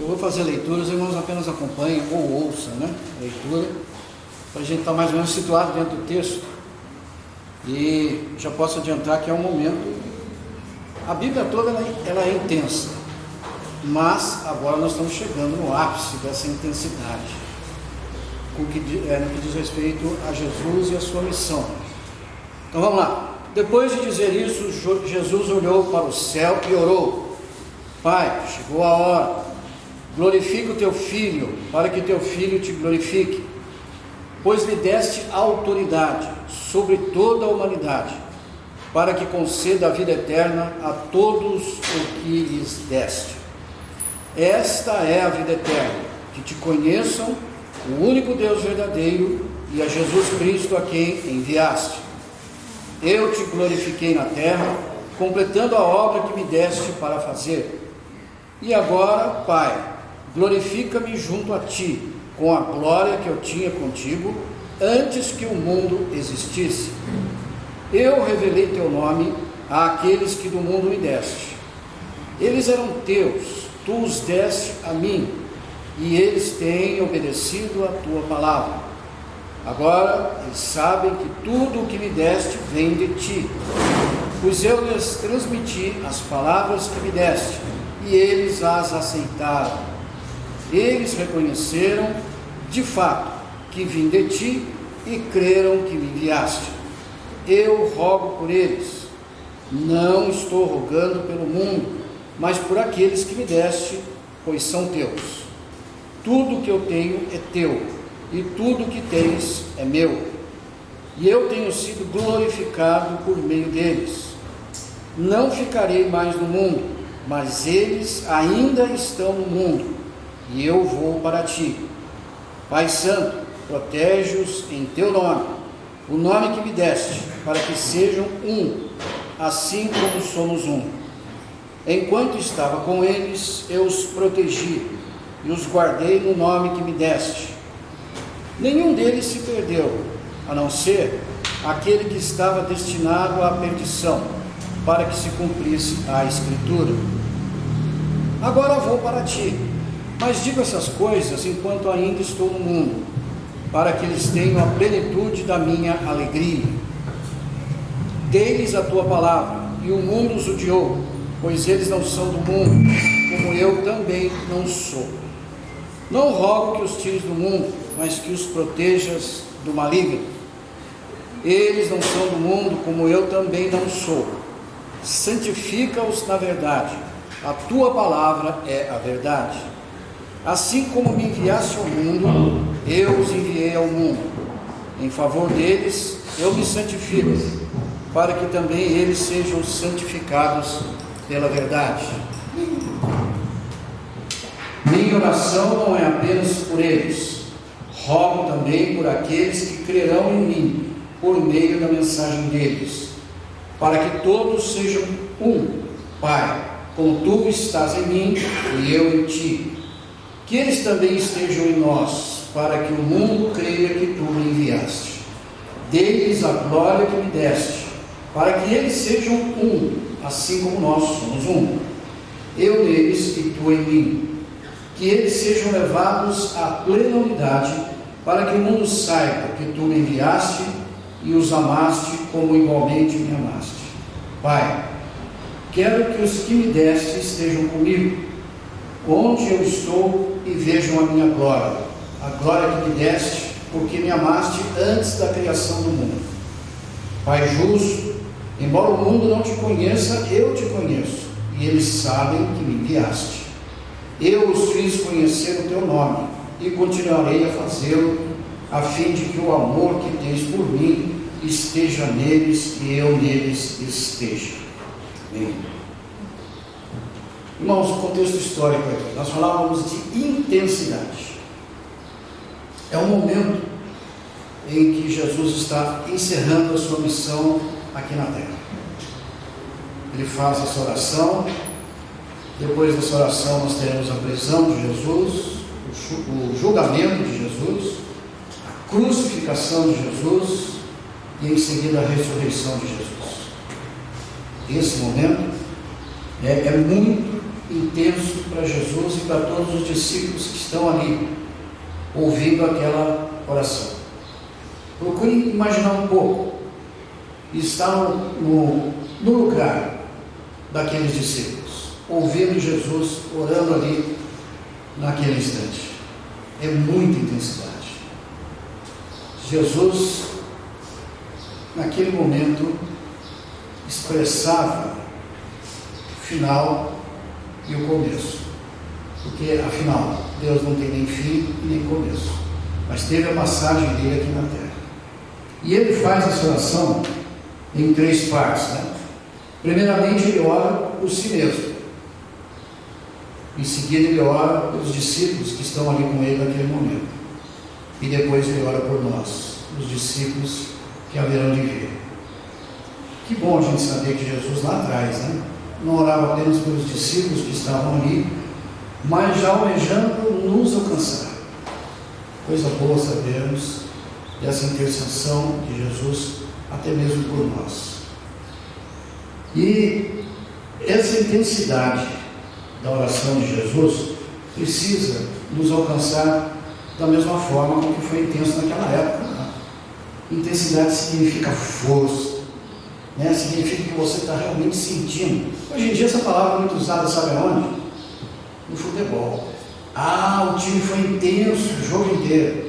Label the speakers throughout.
Speaker 1: Eu vou fazer leitura, os irmãos apenas acompanhem ou ouçam, né? Leitura, para a gente estar mais ou menos situado dentro do texto. E já posso adiantar que é um momento, a Bíblia toda ela é intensa, mas agora nós estamos chegando no ápice dessa intensidade, no que diz respeito a Jesus e a sua missão. Então vamos lá. Depois de dizer isso, Jesus olhou para o céu e orou: Pai, chegou a hora, glorifica o teu Filho, para que teu Filho te glorifique, pois lhe deste autoridade sobre toda a humanidade, para que conceda a vida eterna a todos o que lhes deste. Esta é a vida eterna, que te conheçam, o único Deus verdadeiro, e a Jesus Cristo a quem enviaste. Eu te glorifiquei na terra, completando a obra que me deste para fazer. E agora, Pai, glorifica-me junto a ti, com a glória que eu tinha contigo, antes que o mundo existisse. Eu revelei teu nome àqueles que do mundo me deste. Eles eram teus, tu os deste a mim, e eles têm obedecido a tua palavra. Agora eles sabem que tudo o que me deste vem de ti, pois eu lhes transmiti as palavras que me deste, e eles as aceitaram. Eles reconheceram, de fato, que vim de ti e creram que me enviaste. Eu rogo por eles. Não estou rogando pelo mundo, mas por aqueles que me deste, pois são teus. Tudo que eu tenho é teu, e tudo que tens é meu. E eu tenho sido glorificado por meio deles. Não ficarei mais no mundo, mas eles ainda estão no mundo, e eu vou para ti. Pai Santo, protege-os em teu nome, o nome que me deste, para que sejam um, assim como somos um. Enquanto estava com eles, eu os protegi e os guardei no nome que me deste. Nenhum deles se perdeu, a não ser aquele que estava destinado à perdição, para que se cumprisse a Escritura. Agora vou para ti, mas digo essas coisas enquanto ainda estou no mundo, para que eles tenham a plenitude da minha alegria. Dei-lhes a tua palavra, e o mundo os odiou, pois eles não são do mundo, como eu também não sou. Não rogo que os tires do mundo, mas que os protejas do maligno. Eles não são do mundo, como eu também não sou. Santifica-os na verdade. A tua palavra é a verdade. Assim como me enviaste ao mundo, eu os enviei ao mundo. Em favor deles, eu me santifico, para que também eles sejam santificados pela verdade. Minha oração não é apenas por eles, rogo também por aqueles que crerão em mim, por meio da mensagem deles, para que todos sejam um, Pai, como tu estás em mim e eu em ti. Que eles também estejam em nós, para que o mundo creia que tu me enviaste. Dê-lhes a glória que me deste, para que eles sejam um, assim como nós somos um. Eu neles e tu em mim. Que eles sejam levados à plena unidade, para que o mundo saiba que tu me enviaste e os amaste como igualmente me amaste. Pai, quero que os que me deste estejam comigo, onde eu estou, e vejam a minha glória, a glória que me deste, porque me amaste antes da criação do mundo. Pai justo, embora o mundo não te conheça, eu te conheço, e eles sabem que me enviaste. Eu os fiz conhecer o teu nome, e continuarei a fazê-lo, a fim de que o amor que tens por mim esteja neles e eu neles esteja. Amém. Irmãos, o contexto histórico aqui, nós falávamos de intensidade. É um momento em que Jesus está encerrando a sua missão aqui na terra. Ele faz essa oração. Depois dessa oração nós teremos a prisão de Jesus, o julgamento de Jesus, a crucificação de Jesus e em seguida a ressurreição de Jesus. Esse momento é muito intenso para Jesus e para todos os discípulos que estão ali, ouvindo aquela oração. Procure imaginar um pouco, estar no lugar daqueles discípulos, ouvindo Jesus orando ali naquele instante. É muita intensidade. Jesus, naquele momento, expressava o final e o começo, porque afinal Deus não tem nem fim e nem começo, mas teve a passagem dele aqui na terra. E ele faz essa oração em 3 partes, né? Primeiramente ele ora por si mesmo, em seguida ele ora pelos discípulos que estão ali com ele naquele momento, e depois ele ora por nós, os discípulos que haverão de vir. Que bom a gente saber que Jesus lá atrás, né, não orava apenas pelos discípulos que estavam ali, mas já almejando nos alcançar. Coisa boa sabermos dessa intercessão de Jesus, até mesmo por nós. E essa intensidade da oração de Jesus precisa nos alcançar da mesma forma como que foi intenso naquela época, né? Intensidade significa força, né? Significa que você está realmente sentindo. Hoje em dia essa palavra é muito usada, sabe aonde? No futebol. O time foi intenso o jogo inteiro,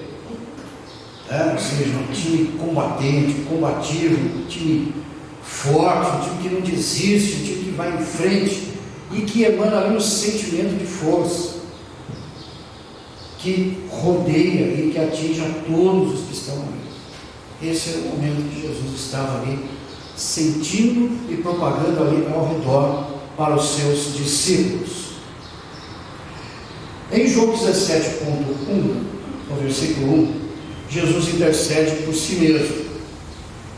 Speaker 1: ou seja, um time combatente, combativo, um time forte, um time que não desiste, um time que vai em frente e que emana ali um sentimento de força, que rodeia e que atinge a todos os que estão ali. Esse era o momento que Jesus estava ali, sentindo e propagando ali ao redor para os seus discípulos. Em João 17,1, no versículo 1, Jesus intercede por si mesmo.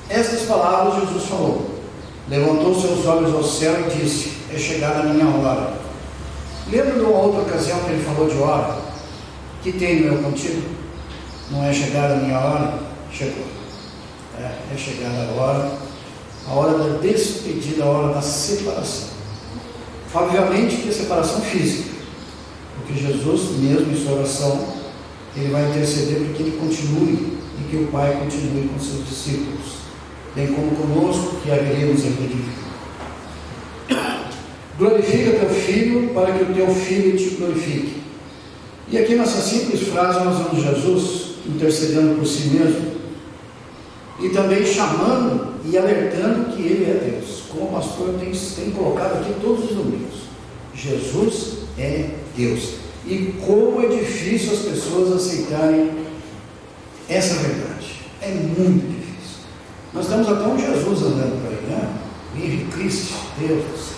Speaker 1: Estas palavras Jesus falou, levantou seus olhos ao céu e disse: é chegada a minha hora. Lembra de uma outra ocasião que ele falou de hora? Que tenho eu contigo? Não é chegada a minha hora? Chegou. É chegada a hora da despedida, a hora da separação. Obviamente que a separação física, porque Jesus mesmo em sua oração, ele vai interceder para que ele continue e que o Pai continue com seus discípulos, bem como conosco, que haveremos ainda de vir. Glorifica teu Filho, para que o teu Filho te glorifique. E aqui nessa simples frase nós vemos Jesus intercedendo por si mesmo e também chamando e alertando que Ele é Deus, como o pastor tem colocado aqui todos os domingos. Jesus é Deus. E como é difícil as pessoas aceitarem essa verdade. É muito difícil. Nós temos até um Jesus andando por aí, né? Virgem Cristo, Deus.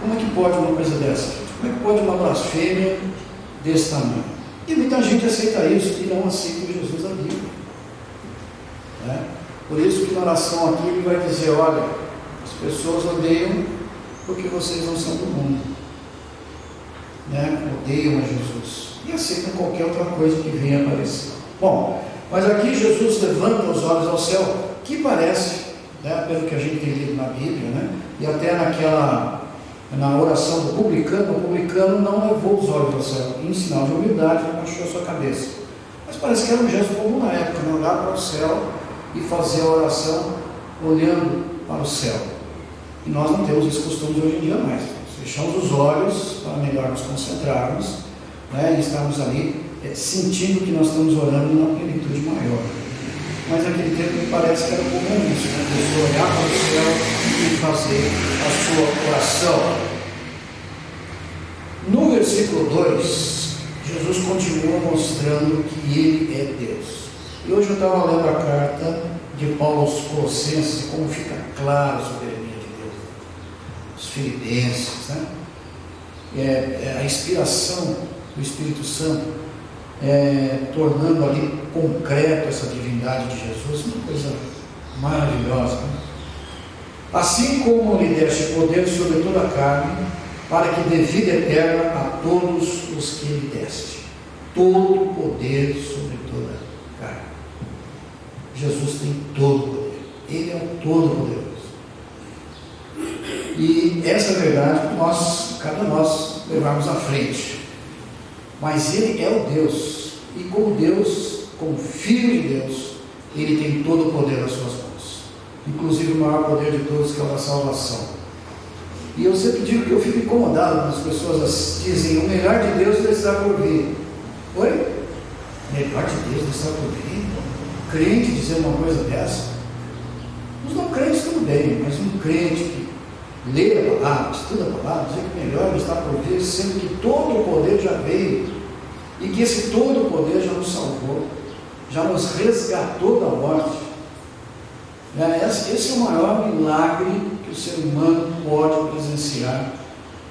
Speaker 1: Como é que pode uma coisa dessa, gente? Como é que pode uma blasfêmia desse tamanho? E muita gente aceita isso e não aceita o Jesus da Bíblia, né? Por isso que na oração aqui ele vai dizer: olha, as pessoas odeiam porque vocês não são do mundo, né? Odeiam a Jesus e aceitam qualquer outra coisa que venha aparecer. Bom, mas aqui Jesus levanta os olhos ao céu, que parece, né, pelo que a gente tem lido na Bíblia, né, e até na oração do publicano, o publicano não levou os olhos ao céu, em sinal de humildade, abaixou a sua cabeça. Mas parece que era um gesto comum na época, né? Olhar para o céu e fazer a oração olhando para o céu. E nós não temos esse costume hoje em dia mais. Fechamos os olhos para melhor nos concentrarmos, né? E estarmos ali sentindo que nós estamos orando numa plenitude maior. Mas naquele tempo me parece que era comum isso, né? A pessoa olhar para o céu e fazer a sua oração. No versículo 2, Jesus continua mostrando que Ele é Deus. E hoje eu estava lendo a carta de Paulo aos Colossenses, e como fica claro a soberania de Deus. Os Filipenses, né? A inspiração do Espírito Santo, tornando ali concreto essa divindade de Jesus, uma coisa maravilhosa, né? Assim como lhe deste poder sobre toda a carne, para que dê vida eterna a todos os que lhe deste. Todo o poder sobre toda a carne. Jesus tem todo o poder. Ele é o Todo-Poderoso. E essa verdade nós, cada nós, levarmos à frente. Mas Ele é o Deus, e como Deus, como Filho de Deus, Ele tem todo o poder nas suas mãos, inclusive o maior poder de todos, que é o da salvação. E eu sempre digo que eu fico incomodado quando as pessoas dizem: o melhor de Deus está por vir. Oi? O melhor de Deus está por vir? Crente dizer uma coisa dessa? Os não crentes tudo bem, mas um crente que lê a palavra, estuda a palavra, dizer que o melhor está por vir, sendo que todo o poder já veio, e que esse todo o poder já nos salvou, já nos resgatou da morte. Esse é o maior milagre que o ser humano pode presenciar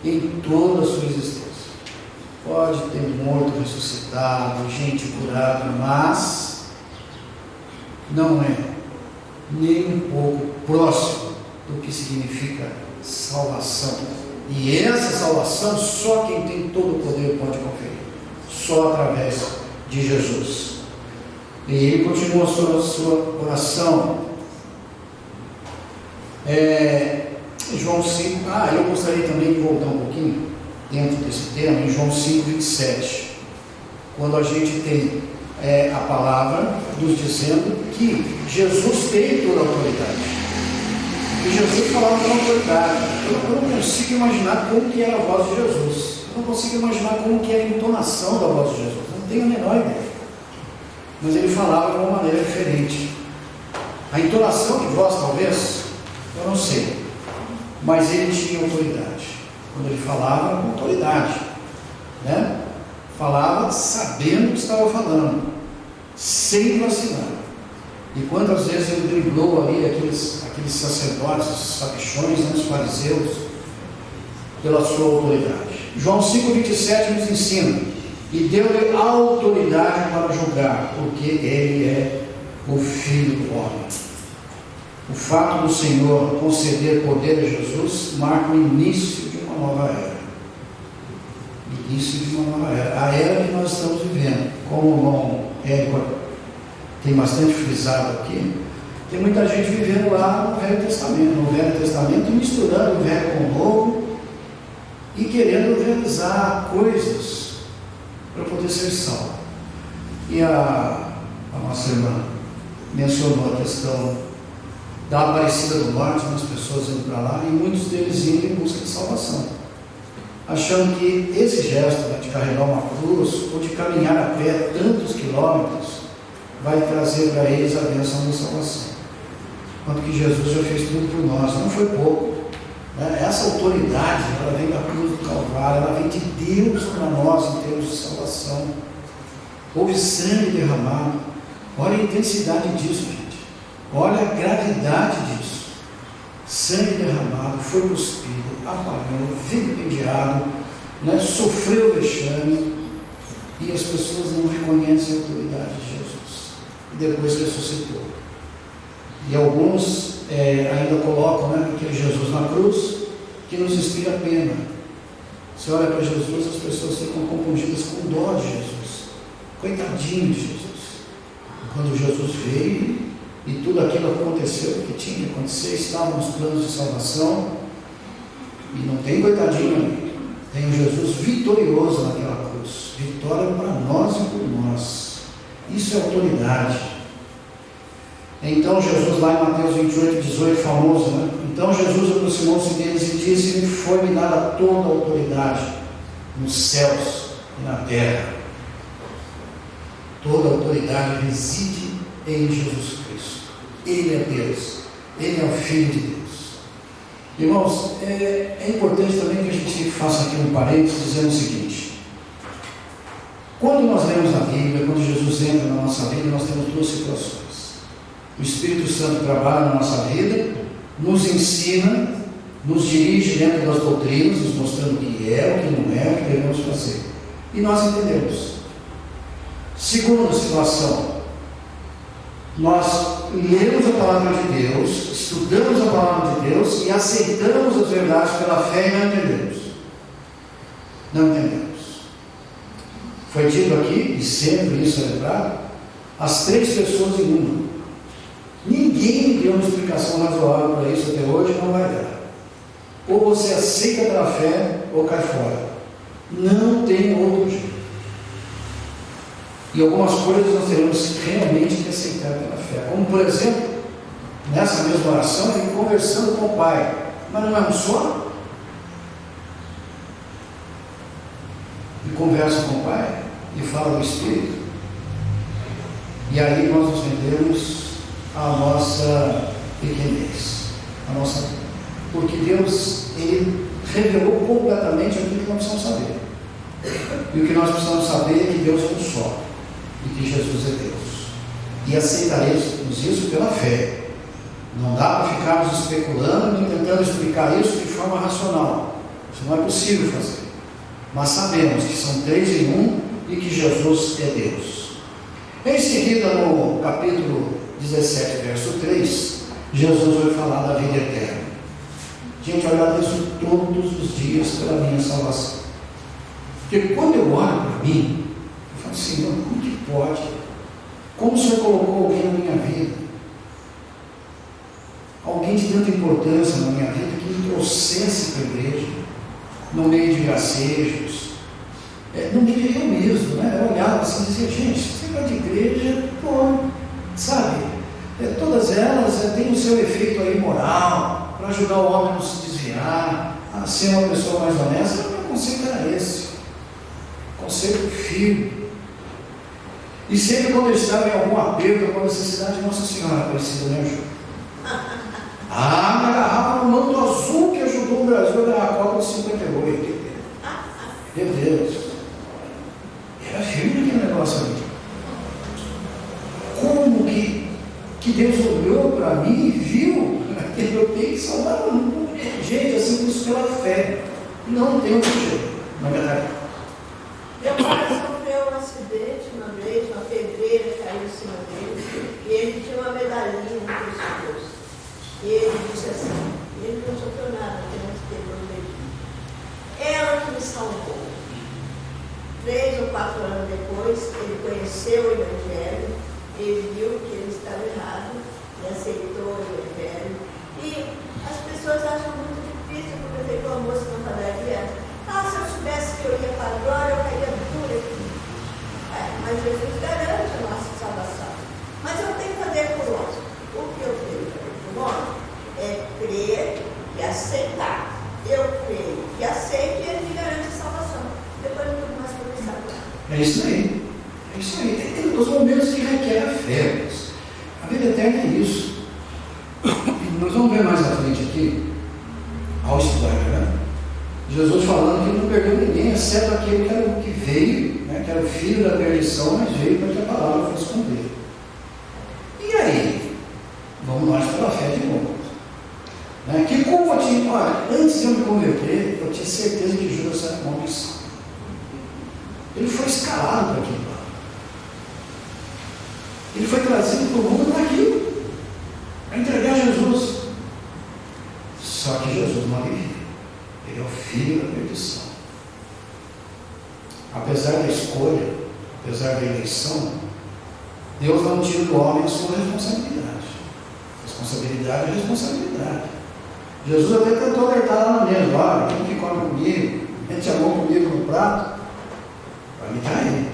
Speaker 1: em toda a sua existência. Pode ter morto ressuscitado, gente curada, mas não é nem um pouco próximo do que significa salvação. E essa salvação só quem tem todo o poder pode conferir, só através de Jesus. E ele continua a sua oração. João 5, eu gostaria também de voltar um pouquinho dentro desse tema, em João 5, 27, quando a gente tem a palavra nos dizendo que Jesus tem toda a autoridade, e Jesus falava com autoridade. Eu não consigo imaginar como que era a voz de Jesus, eu não consigo imaginar como que era a entonação da voz de Jesus, não tenho a menor ideia, mas ele falava de uma maneira diferente. A entonação de voz, talvez, eu não sei, mas ele tinha autoridade. Quando ele falava, com autoridade, né? Falava sabendo o que estava falando, sem vacilar. E quantas vezes ele driblou ali aqueles sacerdotes, os sabichões, os fariseus, pela sua autoridade. João 5,27 nos ensina: e deu-lhe autoridade para julgar, porque ele é o Filho do homem. O fato do Senhor conceder poder a Jesus marca o início de uma nova era. Início de uma nova era. A era que nós estamos vivendo. Como o irmão Érico tem bastante frisado aqui, tem muita gente vivendo lá no Velho Testamento, misturando o Velho com o Novo e querendo realizar coisas para poder ser salvo. E a nossa irmã mencionou a questão da Aparecida do Norte, as pessoas indo para lá, e muitos deles indo em busca de salvação, achando que esse gesto de carregar uma cruz ou de caminhar a pé tantos quilômetros vai trazer para eles a bênção da salvação, quanto que Jesus já fez tudo por nós. Não foi pouco, né? Essa autoridade, ela vem da cruz do Calvário, ela vem de Deus para nós em termos de salvação. Houve sangue derramado. Olha a intensidade disso, gente. Olha a gravidade disso. Sangue derramado, foi cuspido, apagou, vilipendiado, né? Sofreu vexame, e as pessoas não reconhecem a autoridade de Jesus. E depois ressuscitou. E alguns ainda colocam, né, aquele Jesus na cruz, que nos inspira pena. Você olha para Jesus, as pessoas ficam compungidas com dó de Jesus. Coitadinho de Jesus. Quando Jesus veio e tudo aquilo aconteceu, que tinha que acontecer, estavam nos planos de salvação, e não tem coitadinho ali, tem um Jesus vitorioso naquela cruz, vitória para nós e por nós. Isso é autoridade. Então Jesus, lá em Mateus 28, 18, famoso, né? Então Jesus aproximou-se deles e disse: foi-me dada toda a autoridade nos céus e na terra. Toda a autoridade reside em Jesus Cristo. Ele é Deus, Ele é o Filho de Deus. Irmãos, é importante também que a gente faça aqui um parênteses dizendo o seguinte: quando nós lemos a Bíblia, quando Jesus entra na nossa vida, nós temos duas situações. O Espírito Santo trabalha na nossa vida, nos ensina, nos dirige dentro das doutrinas, nos mostrando o que é, o que não é, o que devemos fazer, e nós entendemos. Segunda situação: nós lemos a palavra de Deus, estudamos a palavra de Deus e aceitamos as verdades pela fé e não entendemos. Não entendemos. Foi dito aqui, e sempre isso é lembrado, as três pessoas em uma. Ninguém deu uma explicação razoável para isso até hoje, não vai dar. ou você aceita pela fé, ou cai fora. Não tem outro jeito. E algumas coisas nós teremos realmente que aceitar pela fé. Como, por exemplo, nessa mesma oração, ele conversando com o Pai. Mas não é um só? E conversa com o Pai, e fala do Espírito. E aí nós nos rendemos à nossa pequenez. Porque Deus, Ele revelou completamente aquilo que nós precisamos saber. E o que nós precisamos saber é que Deus é um só. E que Jesus é Deus. E aceitaremos isso pela fé. Não dá para ficarmos especulando e tentando explicar isso de forma racional. Isso não é possível fazer. Mas sabemos que são três em um e que Jesus é Deus. Em seguida, no capítulo 17, verso 3, Jesus vai falar da vida eterna. Gente, olhar isso todos os dias pela minha salvação. Porque quando eu olho para mim, eu falo assim, como que pode? Como o Senhor colocou alguém na minha vida? Alguém de tanta importância na minha vida que me trouxesse para a igreja, no meio de gracejos, no meio eu mesmo, né? Eu olhava assim e dizia, gente, você vai de igreja, pô, sabe? Todas elas têm o seu efeito aí moral, para ajudar o homem a não se desviar, a ser uma pessoa mais honesta. O meu conceito era esse, conceito firme. E sempre quando eu estava em algum aperto, alguma necessidade, Nossa Senhora aparecida, me ajuda. Me agarrava no manto azul que ajudou o Brasil a ganhar a Copa de 58. Meu Deus, era firme aquele negócio ali. Como que Deus olhou para mim e viu que eu tenho que salvar o mundo? Gente, assim, isso pela fé. Não tem outro jeito, não é verdade?
Speaker 2: Meu pai sofreu um acidente uma vez, uma pedreira caiu em cima dele, e ele tinha uma medalhinha no pescoço. E ele disse assim, ele não sofreu nada, apenas quebrou o dedinho. Ela que me salvou. 3 ou 4 anos depois, ele conheceu o Evangelho, ele viu que ele estava errado, e aceitou o Evangelho. E as pessoas acham muito difícil, porque tem uma moça na padaria, se eu soubesse que eu ia para a glória, eu caía dura aqui. Mas Jesus garante a nossa salvação. Mas eu tenho que fazer por onde? O que eu tenho que fazer por onde? É crer e aceitar. Eu creio e aceito, e ele me garante a salvação. Depois não tenho mais para pensar.
Speaker 1: É isso aí. É isso aí. Tem os momentos que requer a fé. A vida eterna é isso. Nós vamos ver mais à frente aqui, ao estudar, né? Jesus falando que ele não perdeu ninguém, exceto aquele que veio, né, que era o filho da perdição, mas veio para que a palavra fosse cumprida. E aí? Vamos nós pela fé de novo. Né? Que como eu tinha, olha, antes de eu me converter, eu tinha certeza que Judas era uma missão. Ele foi escalado para aquilo lá. Ele foi trazido para o mundo para aquilo, para entregar Jesus. Só que Jesus não alivia. Ele é o filho da perdição. Apesar da escolha, apesar da eleição, Deus não tira do homem a sua responsabilidade. Responsabilidade é responsabilidade. Jesus até tentou alertar lá na mesa, olha, quem que come comigo, mete a mão comigo no prato, vai me trair.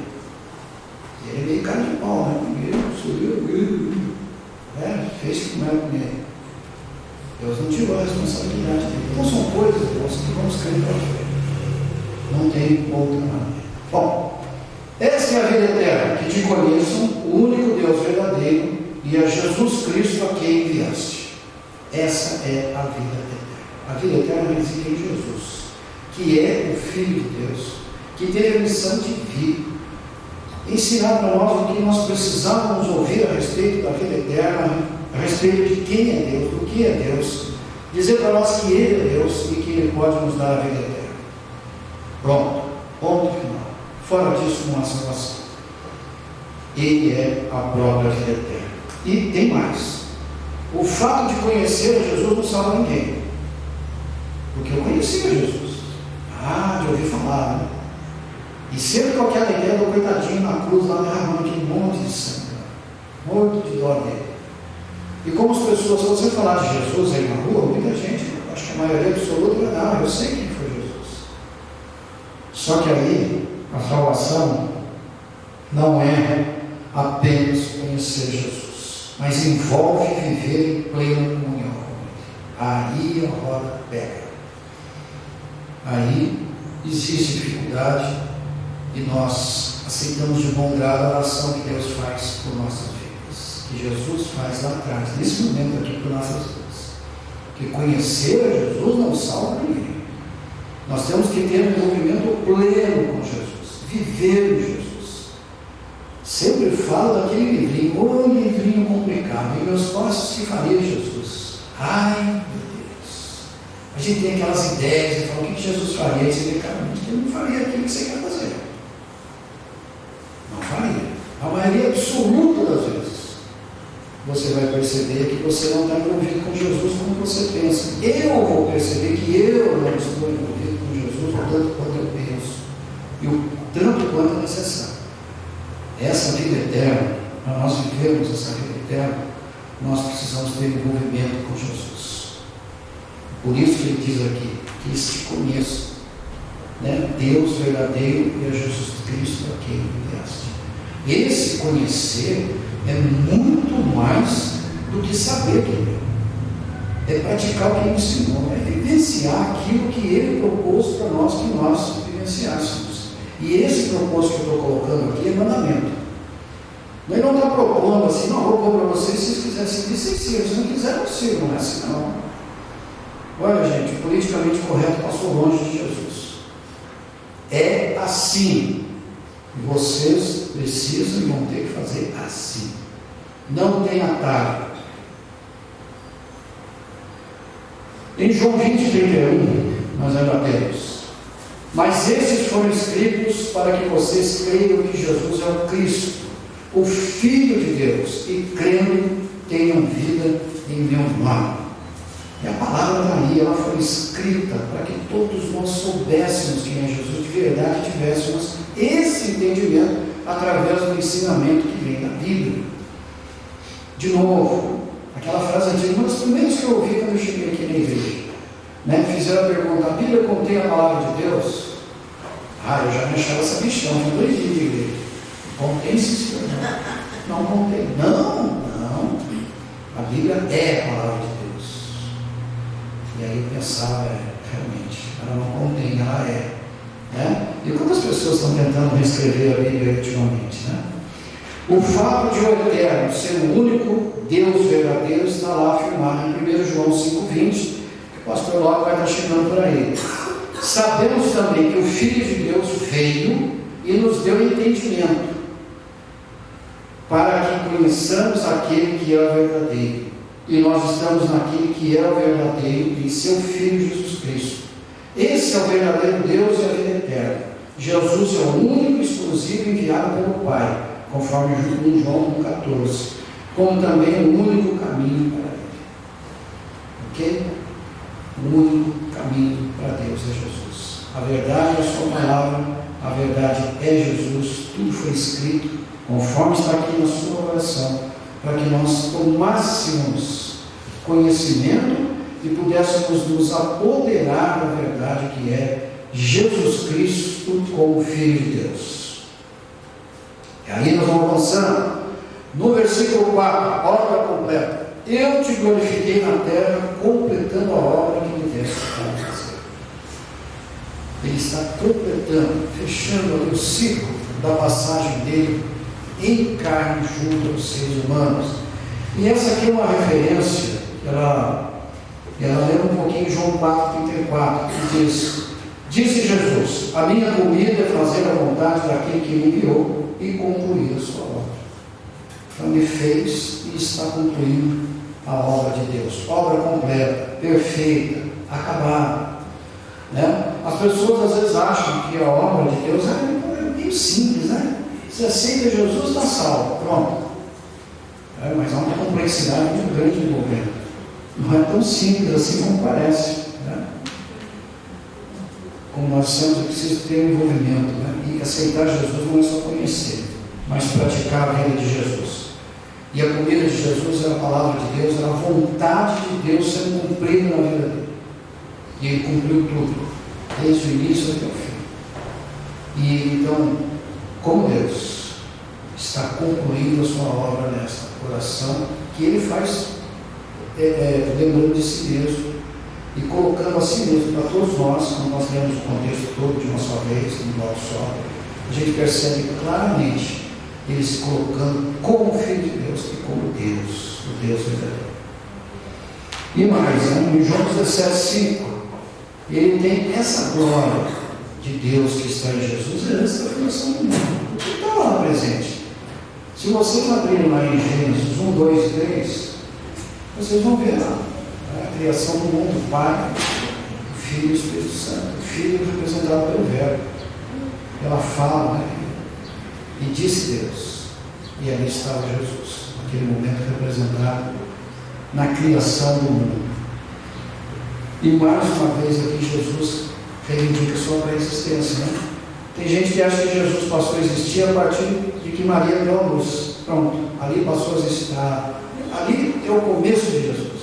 Speaker 1: E ele é meio cara de pau, né? Comigo, sou eu, fez que comeu comigo. Deus não tirou a responsabilidade dele. Então são coisas, Deus, que vamos crer para frente. Não tem outra maneira. Bom, essa é a vida eterna, que te conheçam o único Deus verdadeiro e a Jesus Cristo a quem enviaste. Essa é a vida eterna. A vida eterna reside em Jesus, que é o Filho de Deus, que teve a missão de vir, ensinar para nós o que nós precisávamos ouvir a respeito da vida eterna, a respeito de quem é Deus, do que é Deus, dizer para nós que Ele é Deus e que Ele pode nos dar a vida eterna. Pronto, ponto final. Fora disso, não há salvação. Ele é a própria vida eterna. E tem mais. O fato de conhecer Jesus não salva ninguém. Porque eu conhecia Jesus. De ouvir falar, né? E sempre com aquela ideia do coitadinho na cruz, lá derramando aquele monte de sangue, morto de dó dele. E como as pessoas, se você falar de Jesus aí na rua, muita gente Acho que a maioria absoluta vai dar, eu sei quem foi Jesus. Só que aí, a salvação não é apenas conhecer Jesus, mas envolve viver em plena comunhão com Ele. Aí a roda pega. Aí existe dificuldade e nós aceitamos de bom grado a oração que Deus faz por nossas vidas, que Jesus faz lá atrás, nesse momento aqui por nossas vidas. Que conhecer a Jesus não salva ninguém. Nós temos que ter um envolvimento pleno com Jesus, viver em Jesus. Sempre falo daquele livrinho, ô livrinho complicado, e meus passos que faria Jesus. Ai, meu Deus. A gente tem aquelas ideias, e fala, o que Jesus faria? E você vê, cara, ele não faria aquilo que você quer fazer. Não faria. A maioria absoluta das vezes, você vai perceber que você não está envolvido com Jesus como você pensa. Eu vou perceber que eu não estou envolvido com Jesus o tanto quanto eu penso, e o tanto quanto é necessário. Essa vida eterna, para nós vivermos essa vida eterna, nós precisamos ter envolvimento com Jesus. Por isso que ele diz aqui, que este conheço, né? Deus verdadeiro e a Jesus Cristo a quem enviaste. Esse conhecer é muito mais do que saber quem é. É praticar o que ele ensinou, é vivenciar aquilo que ele propôs para nós que nós vivenciássemos. E esse propósito que eu estou colocando aqui é mandamento. Ele não está propondo assim, não, vou pôr para vocês, se vocês quiserem seguir, vocês sigam. Se não quiserem, não sigam, não é assim não. Olha, gente, o politicamente correto passou longe de Jesus. É assim. Vocês precisam e vão ter que fazer assim. Não tem atalho. Em João 20, 31, nós ainda temos. Mas esses foram escritos para que vocês creiam que Jesus é o Cristo, o Filho de Deus, e crendo tenham vida em meu nome. E a palavra está aí, ela foi escrita para que todos nós soubéssemos quem é Jesus de verdade, tivéssemos esse entendimento através do ensinamento que vem da Bíblia. De novo, aquela frase antiga, uma das primeiras que eu ouvi quando eu cheguei aqui na igreja, né? Fizeram a pergunta, a Bíblia contém a palavra de Deus? Eu já me achava essa bichão, tinha 2 dias de igreja. Contém, sim, senhor. Não contém. Não. A Bíblia é a palavra de Deus. E aí eu pensava, realmente, ela não contém, ela é. Né? E quantas pessoas estão tentando reescrever a Bíblia ultimamente, né? O fato de o Eterno ser o único Deus verdadeiro está lá afirmado em 1 João 5,20, que o pastor Lopes vai estar chegando por aí. Sabemos também que o Filho de Deus veio e nos deu entendimento, para que conheçamos aquele que é o verdadeiro. E nós estamos naquele que é o verdadeiro, em seu Filho Jesus Cristo. Esse é o verdadeiro Deus e a vida eterna. Jesus é o único exclusivo enviado pelo Pai, conforme em João 1,14, como também o único caminho para Ele. Ok? O único caminho para Deus é Jesus. A verdade é a sua palavra, a verdade é Jesus, tudo foi escrito, conforme está aqui na sua oração, para que nós tomássemos conhecimento e pudéssemos nos apoderar da verdade que é Jesus Cristo como Filho de Deus. E aí nós vamos avançando. No versículo 4, obra completa. Eu te glorifiquei na terra, completando a obra que me deste para fazer. Ele está completando, fechando ali o ciclo da passagem dele em carne junto aos seres humanos. E essa aqui é uma referência, ela lembra um pouquinho João 4,34, que diz: disse Jesus, a minha comida é fazer a vontade daquele que me enviou e concluir a sua obra. Então ele fez e está concluindo a obra de Deus, obra completa, perfeita, acabada, né? As pessoas às vezes acham que a obra de Deus é meio simples, né? Você aceita Jesus, está salvo, pronto. Mas há uma complexidade muito grande do governo. Não é tão simples assim como parece, né? Como nós dissemos, é preciso ter um envolvimento, né? E aceitar Jesus não é só conhecer, mas praticar a vida de Jesus. E a comida de Jesus era a palavra de Deus, era a vontade de Deus sendo cumprida na vida dele. E Ele cumpriu tudo, desde o início até o fim. E então, como Deus está concluindo a sua obra nessa oração, que Ele faz lembrando de si mesmo e colocando a si mesmo para todos nós, quando nós lemos o contexto todo de uma só vez, no modo só, a gente percebe claramente Ele se colocando como Filho de Deus e como Deus, o Deus verdadeiro. E mais, em João 17,5, Ele tem essa glória de Deus que está em Jesus antes da fundação do mundo. O que está lá presente? Se vocês abrirem lá em Gênesis 1, 2 e 3, vocês vão ver lá a criação do mundo, o Pai, o Filho e o Espírito Santo. O Filho representado pelo Verbo, pela fala, né? E disse Deus, e ali estava Jesus, naquele momento representado na criação do mundo. E mais uma vez aqui Jesus reivindica sua pré-existência, né? Tem gente que acha que Jesus passou a existir a partir de que Maria deu a luz. Pronto, ali passou a existir. Ali é o começo de Jesus.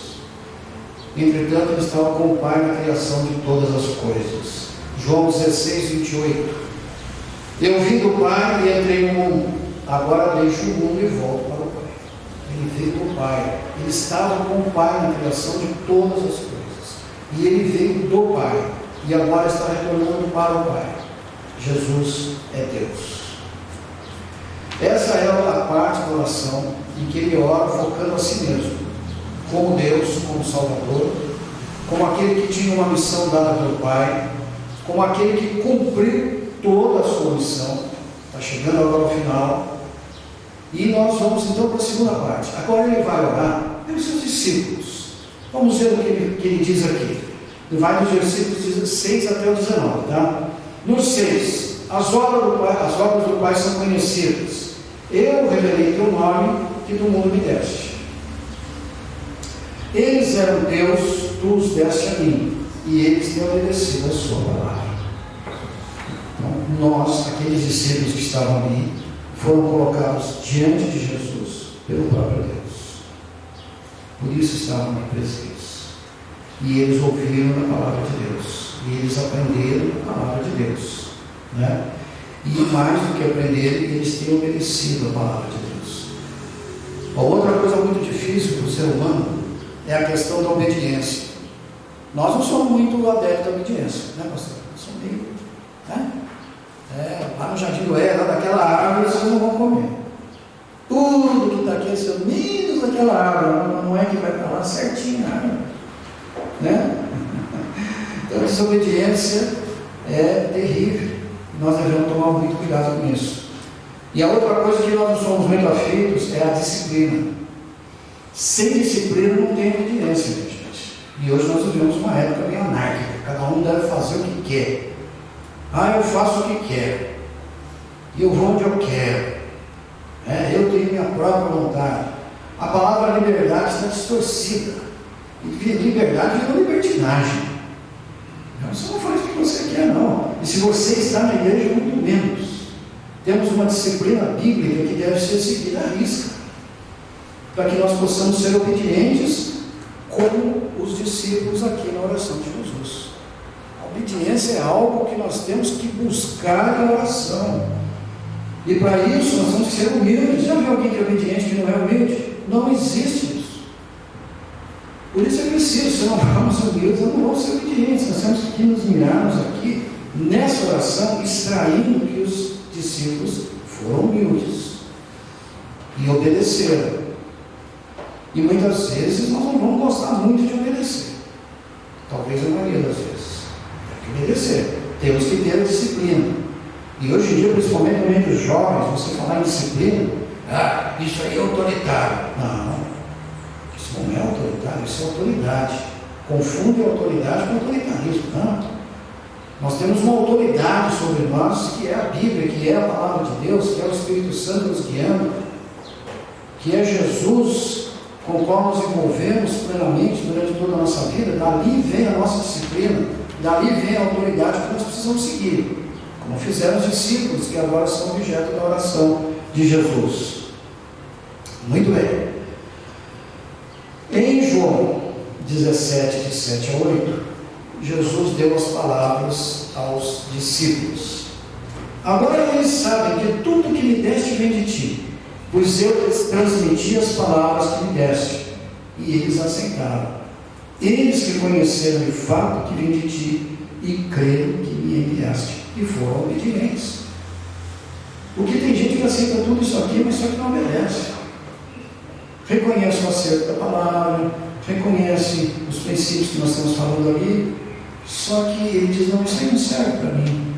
Speaker 1: Entretanto, ele estava com o Pai na criação de todas as coisas. João 16, 28. Eu vim do Pai e entrei no mundo. Agora deixo o mundo e volto para o Pai. Ele veio do Pai. Ele estava com o Pai na criação de todas as coisas. E ele veio do Pai. E agora está retornando para o Pai. Jesus é Deus. Essa é a parte da oração em que ele ora focando a si mesmo, como Deus, como Salvador, como aquele que tinha uma missão dada pelo Pai, como aquele que cumpriu toda a sua missão. Está chegando agora ao final. E nós vamos então para a segunda parte. Agora ele vai orar pelos seus discípulos. Vamos ver o que ele diz aqui. Ele vai dos versículos 16 até o 19, tá? No 6, as obras do Pai são conhecidas. Eu revelei teu nome, que do mundo me deste. Eles eram teus, tu os deste a mim, e eles têm obedecido a sua palavra. Então, nós, aqueles discípulos que estavam ali, foram colocados diante de Jesus pelo próprio Deus. Por isso estavam ali presentes. E eles ouviram a palavra de Deus. E eles aprenderam a palavra de Deus, né? E mais do que aprenderem, eles têm obedecido a palavra de Deus. A outra coisa muito difícil para o ser humano é a questão da obediência. Nós não somos muito adeptos à obediência, né, pastor? Somos meio, né? Lá no Jardim do Éden, lá daquela árvore, vocês não vão comer. Tudo que está aqui é seu, menos daquela árvore. Não é que vai para lá certinho a árvore, né? Então, a desobediência é terrível. Nós devemos tomar muito cuidado com isso. E a outra coisa que nós não somos muito afeitos é a disciplina. Sem disciplina não tem obediência, gente. E hoje nós vivemos uma época bem anárquica. Cada um deve fazer o que quer. Eu faço o que quero. E eu vou onde eu quero. Eu tenho minha própria vontade. A palavra liberdade está distorcida. E liberdade virou libertinagem. Você não faz o que você quer, não. E se você está na igreja, muito menos. Temos uma disciplina bíblica que deve ser seguida à risca, para que nós possamos ser obedientes como os discípulos aqui na oração de Jesus. A obediência é algo que nós temos que buscar na oração. E para isso nós temos que ser humildes. Já viu alguém que é obediente que não é humilde? Não existe isso. Por isso é preciso, se não formos humildes, não vamos ser obedientes. Nós temos que nos mirarmos aqui nessa oração, extraindo que os discípulos foram humildes e obedeceram. E muitas vezes nós não vamos gostar muito de obedecer. Talvez a maioria das vezes. Tem que obedecer. Temos que ter a disciplina. E hoje em dia, principalmente no meio dos jovens, você falar em disciplina, isso aí é autoritário. Não. Isso não é autoritário, isso é autoridade. Confunde autoridade com autoritarismo. Não. Nós temos uma autoridade sobre nós, que é a Bíblia, que é a palavra de Deus, que é o Espírito Santo nos guiando, que é Jesus, com o qual nos envolvemos plenamente durante toda a nossa vida. Dali vem a nossa disciplina, dali vem a autoridade que nós precisamos seguir, como fizeram os discípulos, que agora são objeto da oração de Jesus. Muito bem. Em João 17, de 7 a 8, Jesus deu as palavras aos discípulos. Agora eles sabem que tudo que me deste vem de ti, pois eu lhes transmiti as palavras que me deste, e eles aceitaram. Eles que conheceram de fato que vem de ti, e creram que me enviaste, e foram obedientes. Porque tem gente que aceita tudo isso aqui, mas só que não obedece. Reconhece o acerto da palavra, reconhece os princípios que nós estamos falando ali, só que ele diz: não, isso aí não serve para mim.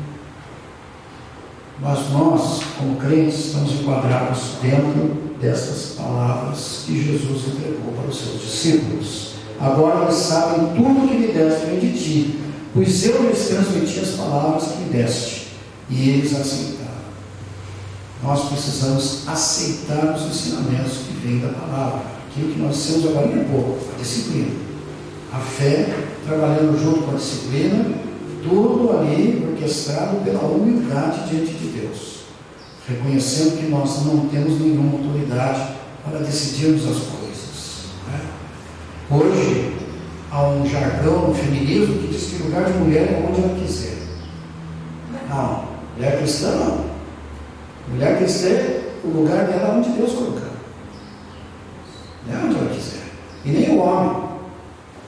Speaker 1: Mas nós, como crentes, estamos enquadrados dentro dessas palavras que Jesus entregou para os seus discípulos. Agora eles sabem tudo que me deste vem de ti, pois eu lhes transmiti as palavras que me deste, e eles aceitaram. Nós precisamos aceitar os ensinamentos que vêm da palavra, aquilo que nós dissemos agora há pouco, a disciplina. A fé, trabalhando junto com a disciplina, tudo ali orquestrado pela humildade diante de Deus, reconhecendo que nós não temos nenhuma autoridade para decidirmos as coisas, né? Hoje há um jargão no feminismo que diz que o lugar de mulher é onde ela quiser. Não, mulher cristã não. Mulher cristã, o lugar dela é onde Deus colocar, não é onde ela quiser. E nem o homem,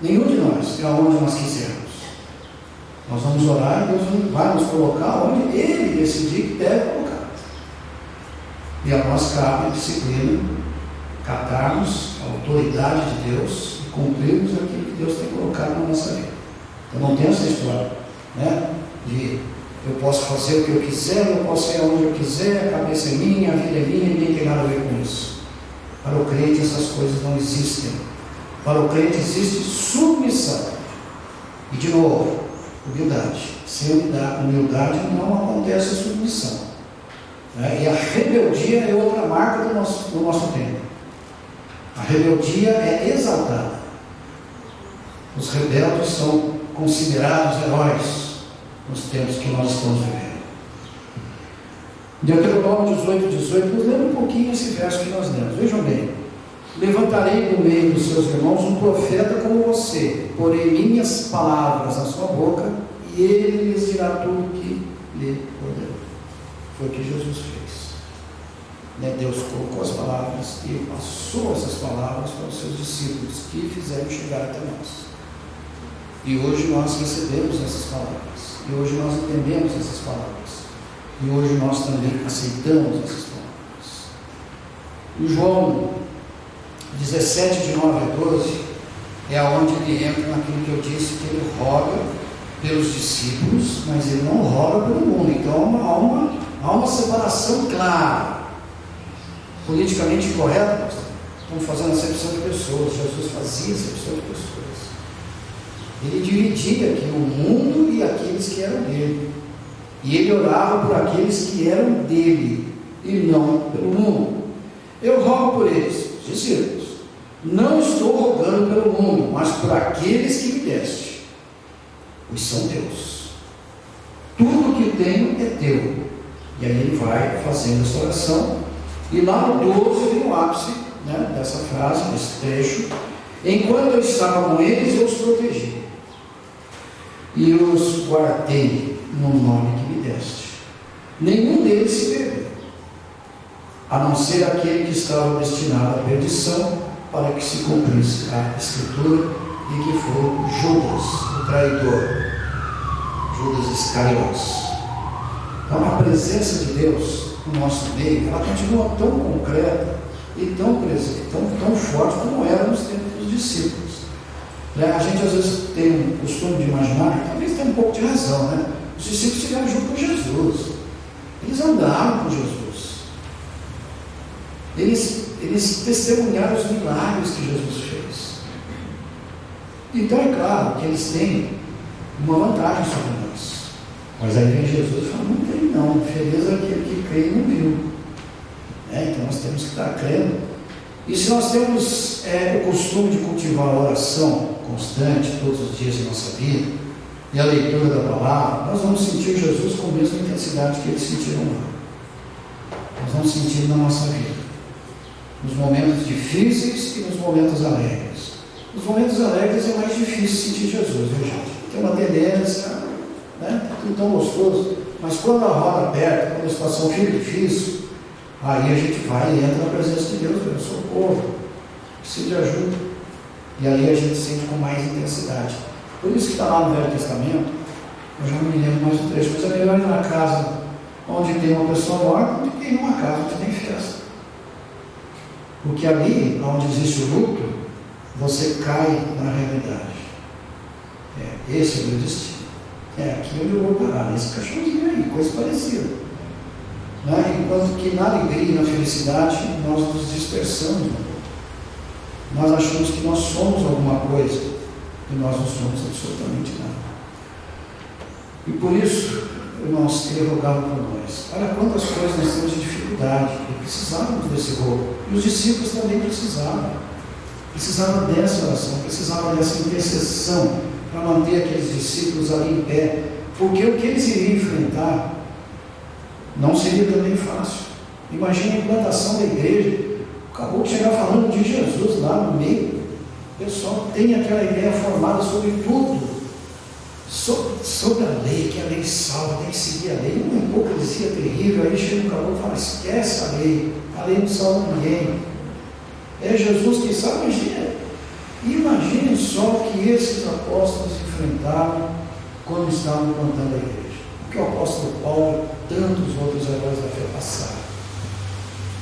Speaker 1: nenhum de nós é onde nós quisermos. Nós vamos orar e Deus vai nos colocar onde Ele decidir que deve colocar. E a nós cabe a disciplina, catarmos a autoridade de Deus e cumprirmos aquilo que Deus tem colocado na nossa vida. Então não tem essa história, né? De eu posso fazer o que eu quiser, eu posso ir aonde eu quiser, a cabeça é minha, a vida é minha, ninguém tem nada a ver com isso. Para o crente essas coisas não existem. Para o crente existe submissão. E de novo, humildade. Sem humildade não acontece a submissão, né? E a rebeldia é outra marca do nosso tempo. A rebeldia é exaltada. Os rebeldes são considerados heróis nos tempos que nós estamos vivendo. Deuteronômio 18, nos lembra um pouquinho esse verso que nós lemos. Vejam bem: levantarei no meio dos seus irmãos um profeta como você, porei minhas palavras na sua boca, e ele lhes dirá tudo o que lhe ordenou. Foi o que Jesus fez, né? Deus colocou as palavras e passou essas palavras para os seus discípulos, que fizeram chegar até nós. E hoje nós recebemos essas palavras, e hoje nós entendemos essas palavras, e hoje nós também aceitamos essas palavras. Em João 17, de 9 a 12, é aonde ele entra naquilo que eu disse, que ele roga pelos discípulos, mas ele não roga pelo mundo. Então há uma separação clara. Politicamente correta, nós estamos fazendo acepção de pessoas. Jesus fazia acepção de pessoas. Ele dividia aqui o mundo e aqueles que eram dele, e ele orava por aqueles que eram dele e não pelo mundo. Eu rogo por eles, discípulos, não estou rogando pelo mundo, mas por aqueles que me deste, pois são teus. Tudo que tenho é teu. E aí ele vai fazendo essa oração, e lá no 12 vem o ápice, né, dessa frase, desse trecho: enquanto eu estava com eles, eu os protegi e os guardei no nome que me deste. Nenhum deles se perdeu, a não ser aquele que estava destinado à perdição, para que se cumprisse a Escritura, e que foi Judas, o traidor, Judas Iscariotes. Então a presença de Deus no nosso meio, ela continua tão concreta e tão presente, tão forte como era nos tempos dos discípulos. A gente às vezes tem um costume de imaginar, e talvez tenha um pouco de razão, né? Os discípulos estiveram junto com Jesus, eles andaram com Jesus, eles testemunharam os milagres que Jesus fez. Então é claro que eles têm uma vantagem sobre nós. Mas aí vem Jesus e fala: não tem não, feliz é aquele que crê e não viu. Então nós temos que estar crendo. E se nós temos o costume de cultivar a oração constante todos os dias da nossa vida, e a leitura da palavra, nós vamos sentir Jesus com a mesma intensidade que eles sentiram lá. Nós vamos sentir na nossa vida, nos momentos difíceis e nos momentos alegres. Nos momentos alegres é mais difícil sentir Jesus, viu, gente? tem uma tendência, né? Tá tudo tão gostoso, mas quando a roda aperta, quando a situação fica difícil, aí a gente vai e entra na presença de Deus, eu sou povo, preciso de ajuda, e aí a gente sente com mais intensidade. Por isso que está lá no Velho Testamento, eu já não me lembro mais do trecho, mas é melhor ir na casa onde tem uma pessoa morta do que ir numa casa onde tem festa. Porque ali, onde existe o luto, você cai na realidade. Esse é o meu destino. Aqui onde eu vou parar, nesse cachorrinho aí, coisa parecida. Né? Enquanto que na alegria e na felicidade, nós nos dispersamos. Nós achamos que nós somos alguma coisa, e nós não somos absolutamente nada. E por isso, irmãos, queria rogar por nós. Olha quantas coisas nós temos de dificuldade, e precisávamos desse roubo. E os discípulos também precisavam dessa oração, precisavam dessa intercessão para manter aqueles discípulos ali em pé, porque o que eles iriam enfrentar não seria também fácil. Imagina a implantação da igreja, acabou de chegar falando de Jesus lá no meio, o pessoal tem aquela ideia formada sobre tudo, sobre a lei, que a lei salva, tem que seguir a lei, uma hipocrisia terrível. Aí chega um caboclo e fala: esquece a lei não salva ninguém, é Jesus que salva. Imaginem só o que esses apóstolos enfrentaram quando estavam plantando a igreja, o que o apóstolo Paulo e tantos outros heróis da fé passaram.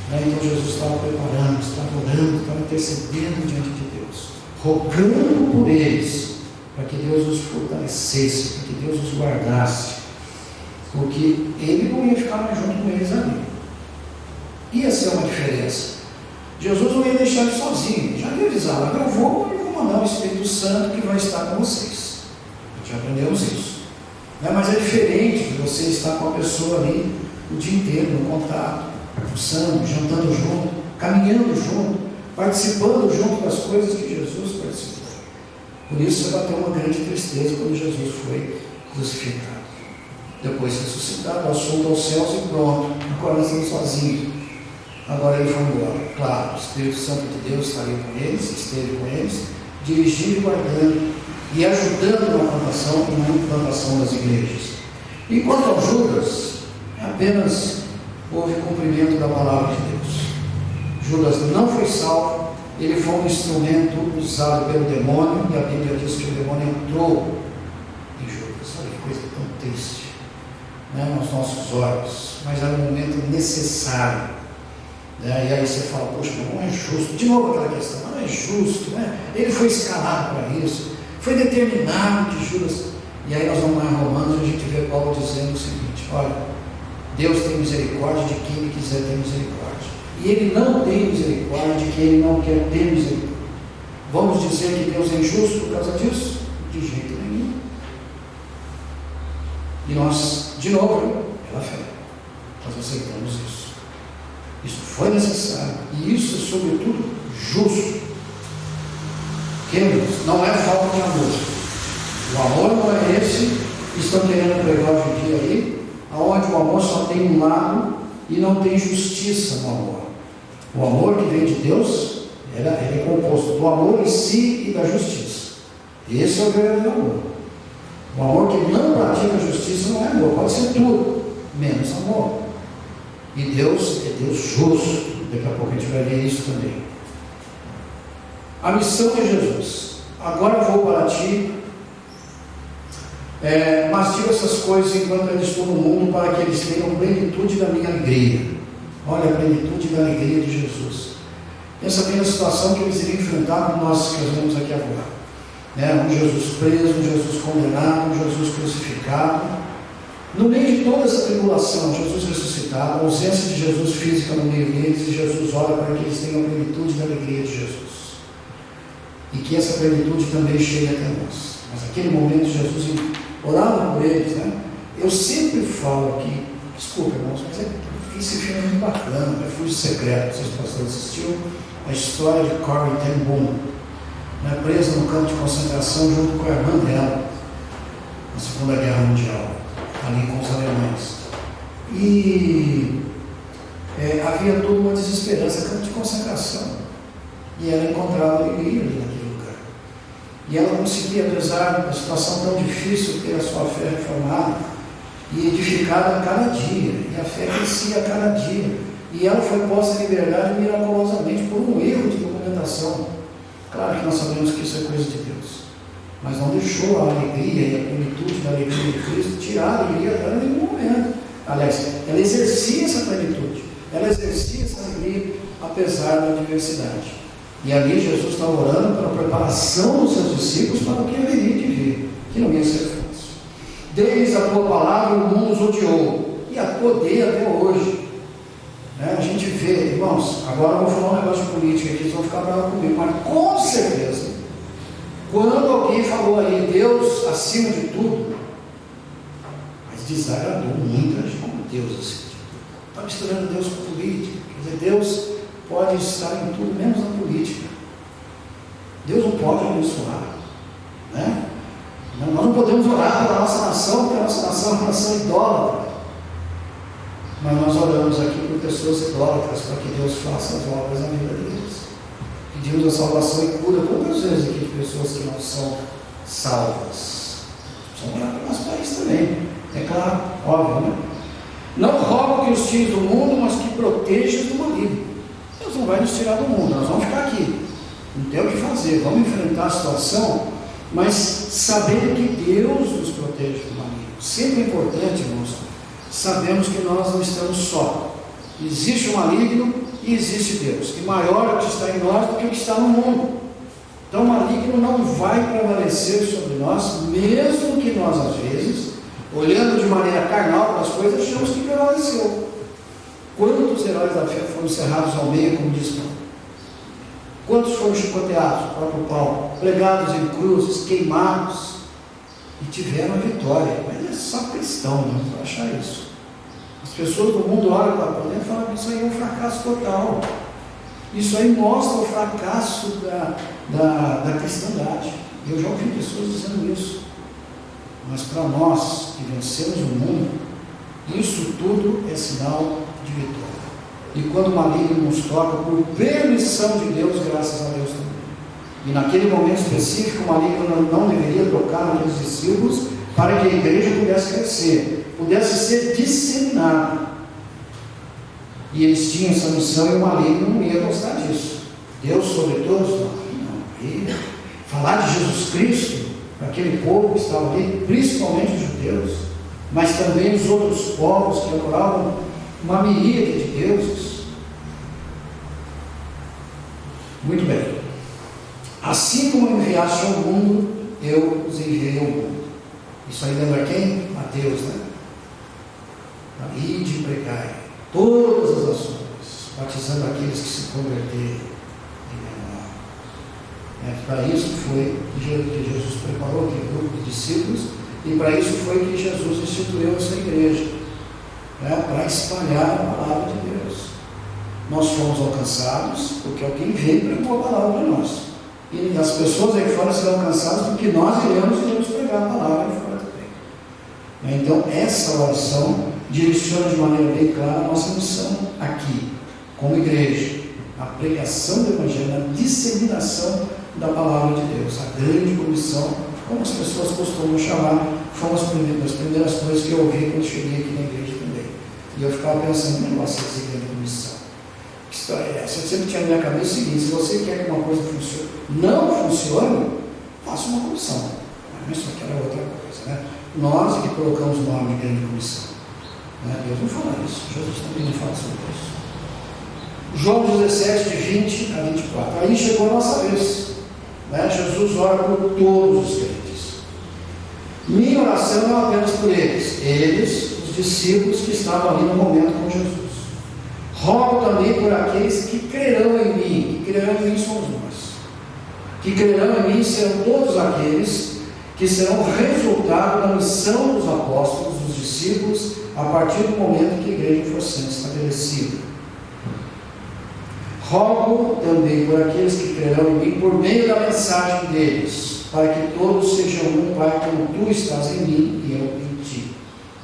Speaker 1: Então Jesus estava preparando, estava orando, estava intercedendo diante de Deus, rogando por eles, para que Deus os fortalecesse, para que Deus os guardasse, porque ele não ia ficar mais junto com eles ali. Ia ser uma diferença. Jesus não ia deixar eles sozinhos, já ia avisar: agora eu vou mandar o Espírito Santo que vai estar com vocês. Já aprendemos isso. Mas é diferente de você estar com a pessoa ali o dia inteiro, no contato, almoçando, jantando junto, caminhando junto, participando junto das coisas que Jesus participou. Por isso você vai ter uma grande tristeza quando Jesus foi crucificado. Depois ressuscitado, assunto aos céus e pronto, agora estamos sozinhos. Agora ele foi embora. Claro, o Espírito Santo de Deus estaria com eles, esteve com eles, dirigindo e guardando e ajudando na plantação e na implantação das igrejas. E quanto ao Judas, apenas houve cumprimento da palavra de Deus. Judas não foi salvo, ele foi um instrumento usado pelo demônio, e a Bíblia diz que o demônio entrou em Judas. Olha que coisa tão triste, nos nossos olhos, mas era um momento necessário. E aí você fala: poxa, não é justo. De novo aquela questão: não é justo, ele foi escalado para isso, foi determinado de Judas. E aí nós vamos lá em Romanos e a gente vê Paulo dizendo o seguinte: olha, Deus tem misericórdia de quem ele quiser ter misericórdia, e ele não tem misericórdia de quem ele não quer ter misericórdia. Vamos dizer que Deus é injusto por causa disso? De jeito nenhum. E nós, de novo, pela fé, nós aceitamos isso. Isso foi necessário, e isso é sobretudo justo. Queridos, não é falta de amor. O amor não é esse que estão querendo pregar hoje em dia aí, onde o amor só tem um lado e não tem justiça no amor. O amor que vem de Deus, ele é composto do amor em si e da justiça. Esse é o verdadeiro amor. O amor que não pratica a justiça não é amor, pode ser tudo, menos amor. E Deus é Deus justo. Daqui a pouco a gente vai ver isso também. A missão de Jesus: agora eu vou para ti, mas digo essas coisas enquanto eu estou no mundo, para que eles tenham plenitude da minha alegria. Olha a plenitude da alegria de Jesus. Pensa bem na situação que eles iriam enfrentar, como nós escrevemos aqui agora. Um Jesus preso, um Jesus condenado, um Jesus crucificado. No meio de toda essa tribulação, Jesus ressuscitado, a ausência de Jesus física no meio deles, e Jesus ora para que eles tenham a plenitude da alegria de Jesus. E que essa plenitude também chegue até nós. Mas naquele momento Jesus orava por eles, Eu sempre falo aqui, desculpa irmãos, mas esse filme é muito bacana, Refúgio Secreto. Vocês podem assistir a história de Corrie ten Boom, presa no campo de concentração junto com a irmã dela, na Segunda Guerra Mundial, ali com os alemães. E havia toda uma desesperança, campo de concentração, e ela encontrava alegria ali naquele lugar. E ela conseguia, apesar da situação tão difícil, ter a sua fé reformada e edificada a cada dia. E a fé crescia a cada dia. E ela foi posta em liberdade miraculosamente por um erro de documentação. Claro que nós sabemos que isso é coisa de Deus. Mas não deixou a alegria e a plenitude da alegria de Cristo tirar a alegria dela em nenhum momento. Aliás, ela exercia essa plenitude. Ela exercia essa alegria apesar da adversidade. E ali Jesus estava orando pela preparação dos seus discípulos para o que haveria de vir, que não ia ser fácil. Deles a tua palavra o mundo os odiou, e a odeia até hoje. A gente vê, irmãos, agora eu vou falar um negócio de política aqui, eles vão ficar bravos comigo, mas com certeza, quando alguém falou aí, Deus acima de tudo, mas desagradou muita gente, como Deus acima de tudo. Está misturando Deus com política, quer dizer, Deus pode estar em tudo, menos na política. Deus não pode abençoar, né? Nós não podemos orar pela nossa nação, porque a nossa nação é uma nação idólatra. Mas nós oramos aqui por pessoas idólatras, para que Deus faça as obras na vida deles. Pedimos a salvação e cura, quantas vezes aqui, de pessoas que não são salvas. Precisamos orar para o nosso país também, é claro, óbvio, né? Não rogo que os tires do mundo, mas que protejas do maligno. Deus não vai nos tirar do mundo, nós vamos ficar aqui, não tem o que fazer, vamos enfrentar a situação, mas sabendo que Deus nos protege do maligno. Sempre é importante, irmãos, sabemos que nós não estamos só, existe o maligno e existe Deus, e maior é o que está em nós do que o que está no mundo. Então o maligno não vai prevalecer sobre nós, mesmo que nós às vezes, olhando de maneira carnal para as coisas, achamos que prevaleceu. Quantos heróis da fé foram cerrados ao meio, como diz Paulo? Quantos foram chicoteados, o próprio Paulo, pregados em cruzes, queimados, e tiveram a vitória? Mas é só cristão, né, para achar isso. As pessoas do mundo olham para dentro e falam que isso aí é um fracasso total. Isso aí mostra o fracasso da cristandade. Eu já ouvi pessoas dizendo isso. Mas para nós que vencemos o mundo, isso tudo é sinal de vitória. E quando o maligno nos toca, por permissão de Deus, graças a Deus também. E naquele momento específico, o maligno não deveria tocar naqueles discípulos para que a igreja pudesse crescer, pudesse ser disseminada. E eles tinham essa missão e o maligno não ia gostar disso. Deus sobre todos? Não. Falar de Jesus Cristo para aquele povo que estava ali, principalmente os judeus, mas também os outros povos que adoravam uma miríade de deuses. Muito bem. Assim como enviaste ao mundo, eu os enviei ao mundo. Isso aí lembra quem? A Deus, né? Ide e pregai todas as ações, batizando aqueles que se converterem em meu nome. Para isso foi que Jesus preparou aquele grupo de discípulos, e para isso foi que Jesus instituiu essa igreja, para espalhar a palavra de Deus. Nós fomos alcançados porque alguém veio e pregou a palavra para nós, e as pessoas aí fora serão alcançadas porque nós iremos pregar a palavra aí fora também. Então essa oração direciona de maneira bem clara a nossa missão aqui, como igreja, a pregação do Evangelho, a disseminação da palavra de Deus, a grande comissão, como as pessoas costumam chamar. Foram as primeiras coisas que eu ouvi quando cheguei aqui na igreja também. E eu ficava pensando, que negócio é essa grande comissão? Que história é essa? Eu sempre tinha na minha cabeça o seguinte: se você quer que uma coisa funcione, não funcione, faça uma comissão. Mas isso aqui era outra coisa, né? Nós é que colocamos o nome de grande comissão. Deus não fala isso, Jesus também não fala sobre isso. João 17, de 20 a 24. Aí chegou a nossa vez. Jesus ora por todos os crentes. Minha oração não é apenas por eles, os discípulos que estavam ali no momento com Jesus. Rogo também por aqueles que crerão em mim. Que crerão em mim somos nós. Que crerão em mim serão todos aqueles que serão resultado da missão dos apóstolos, dos discípulos, a partir do momento que a igreja for sendo estabelecida. Rogo também por aqueles que crerão em mim, por meio da mensagem deles, para que todos sejam um, Pai, como tu estás em mim e eu em ti.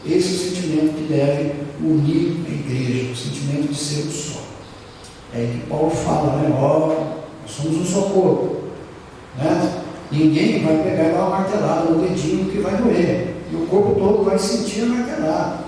Speaker 1: Esse é o sentimento que deve unir a igreja, o sentimento de ser um só. É aí que Paulo fala, nós somos um só corpo. Ninguém vai pegar e dar uma martelada no dedinho que vai doer. E o corpo todo vai sentir a martelada.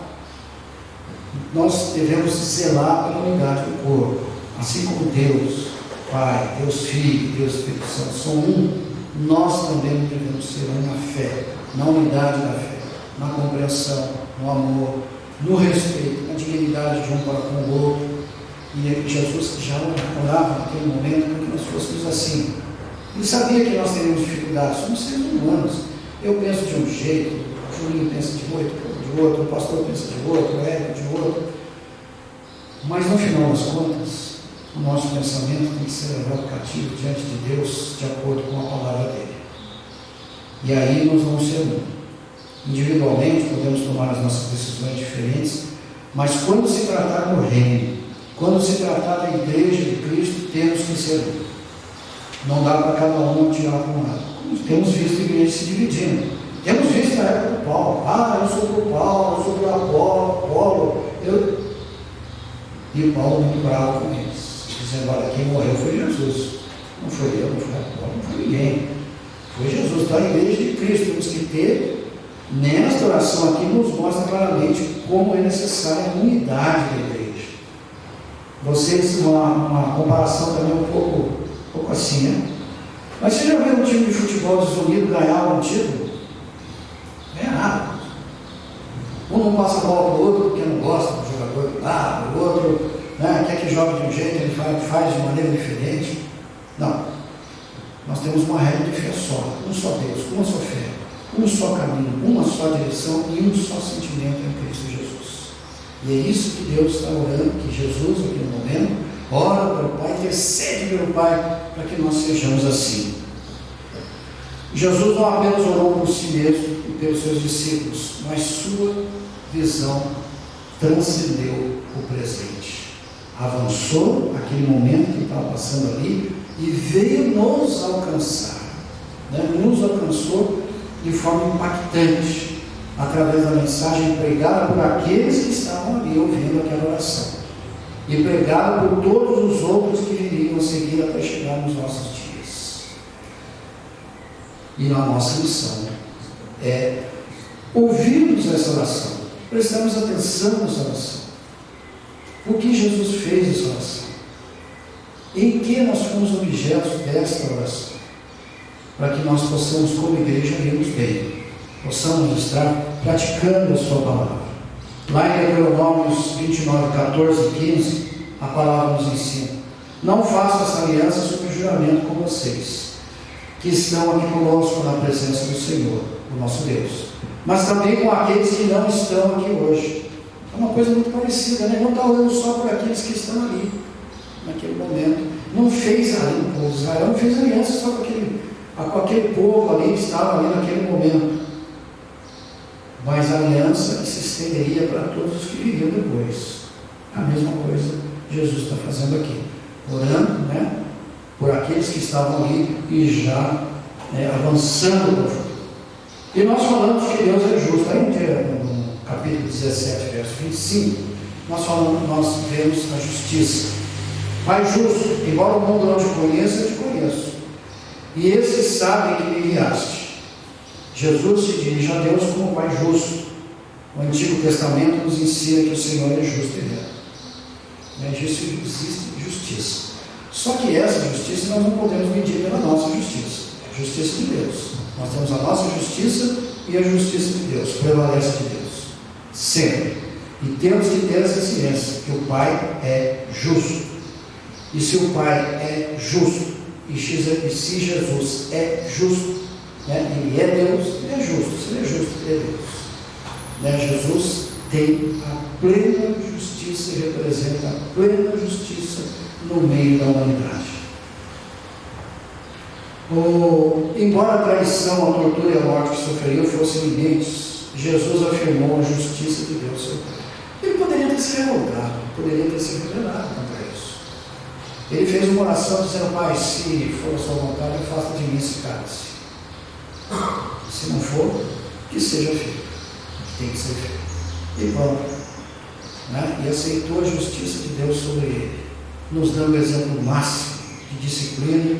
Speaker 1: Nós devemos zelar pela unidade do corpo. Assim como Deus, Pai, Deus Filho, Deus Espírito Santo são um, nós também devemos ser um na fé, na unidade da fé, na compreensão, no amor, no respeito, na dignidade de um para com o outro. E Jesus já orava naquele momento para que nós fôssemos assim. Ele sabia que nós teríamos dificuldades, somos seres humanos. Eu penso de um jeito, o Julinho pensa de outro, o pastor pensa de outro, o Hélio de outro. Mas no final das contas, o nosso pensamento tem que ser levado cativo diante de Deus, de acordo com a palavra dele. E aí nós vamos ser um. Individualmente podemos tomar as nossas decisões diferentes, mas quando se tratar do reino, quando se tratar da igreja de Cristo, temos que ser um. Não dá para cada um tirar para um lado. Temos visto igrejas se dividindo. Temos visto na época do Paulo. Eu sou por Paulo, eu sou por Apolo. E o Paulo muito bravo com eles, dizendo: olha, quem morreu foi Jesus. Não foi eu, não foi Apolo, não foi ninguém. Foi Jesus. Então a igreja de Cristo temos que ter, nesta oração aqui, nos mostra claramente como é necessária a unidade da igreja. Vocês, uma comparação também um pouco assim, né? Mas você já viu um time de futebol desunido ganhar um título? Não é nada. Um não passa a bola para o outro porque não gosta do jogador do lado, o outro, né, quer que jogue de um jeito, ele faz de maneira diferente. Não. Nós temos uma regra de fé só, um só Deus, uma só fé, um só caminho, uma só direção e um só sentimento em Cristo Jesus. E é isso que Deus está orando, que Jesus, naquele momento, ora para o Pai, intercede pelo Pai, para que nós sejamos assim. Jesus não apenas orou por si mesmo e pelos seus discípulos, mas sua visão transcendeu o presente. Avançou aquele momento que estava passando ali e veio nos alcançar. Nos alcançou de forma impactante, através da mensagem pregada por aqueles que estavam ali ouvindo aquela oração. E pregado por todos os outros que viriam a seguir até chegar nos nossos dias. E a nossa missão é ouvirmos essa oração, prestarmos atenção nessa oração. O que Jesus fez nessa oração? Em que nós fomos objetos desta oração? Para que nós possamos, como igreja, irmos bem, possamos estar praticando a sua palavra. Lá em Deuteronômios 29, 14 e 15, a palavra nos ensina: não façam essa aliança sob juramento com vocês, que estão aqui conosco na presença do Senhor, o nosso Deus, mas também com aqueles que não estão aqui hoje. É uma coisa muito parecida, né? Não está orando só por aqueles que estão ali, naquele momento. Não fez ali, o povo de Israel não fez aliança só com aquele povo ali que estava ali naquele momento, mas a aliança que se estenderia para todos os que viriam depois. A mesma coisa Jesus está fazendo aqui, orando, né, por aqueles que estavam ali e já avançando para o futuro. E nós falamos que Deus é justo. Aí no capítulo 17, verso 25, nós vemos a justiça. Pai justo, embora o mundo não te conheça, eu te conheço. E esses sabem que me enviaste. Jesus se dirige a Deus como Pai justo. O Antigo Testamento nos ensina que o Senhor é justo e reto. Existe justiça. Só que essa justiça nós não podemos medir pela nossa justiça. É a justiça de Deus. Nós temos a nossa justiça e a justiça de Deus. Prevalece de Deus. Sempre. E temos que ter essa ciência que o Pai é justo. E se o Pai é justo, e se Jesus é justo, ele é Deus, ele é justo. Se ele é justo, ele é Deus. Jesus tem a plena justiça e representa a plena justiça no meio da humanidade. Embora a traição, a tortura e a morte que sofreu fossem iminentes, Jesus afirmou a justiça de Deus, seu Pai. Ele poderia ter se revoltado, poderia ter se rebelado contra isso. Ele fez uma oração dizendo: Pai, se for a sua vontade, afasta de mim esse cálice. Se não for, que seja feito. Tem que ser feito. E pronto. E aceitou a justiça de Deus sobre ele, nos dando o exemplo máximo de disciplina,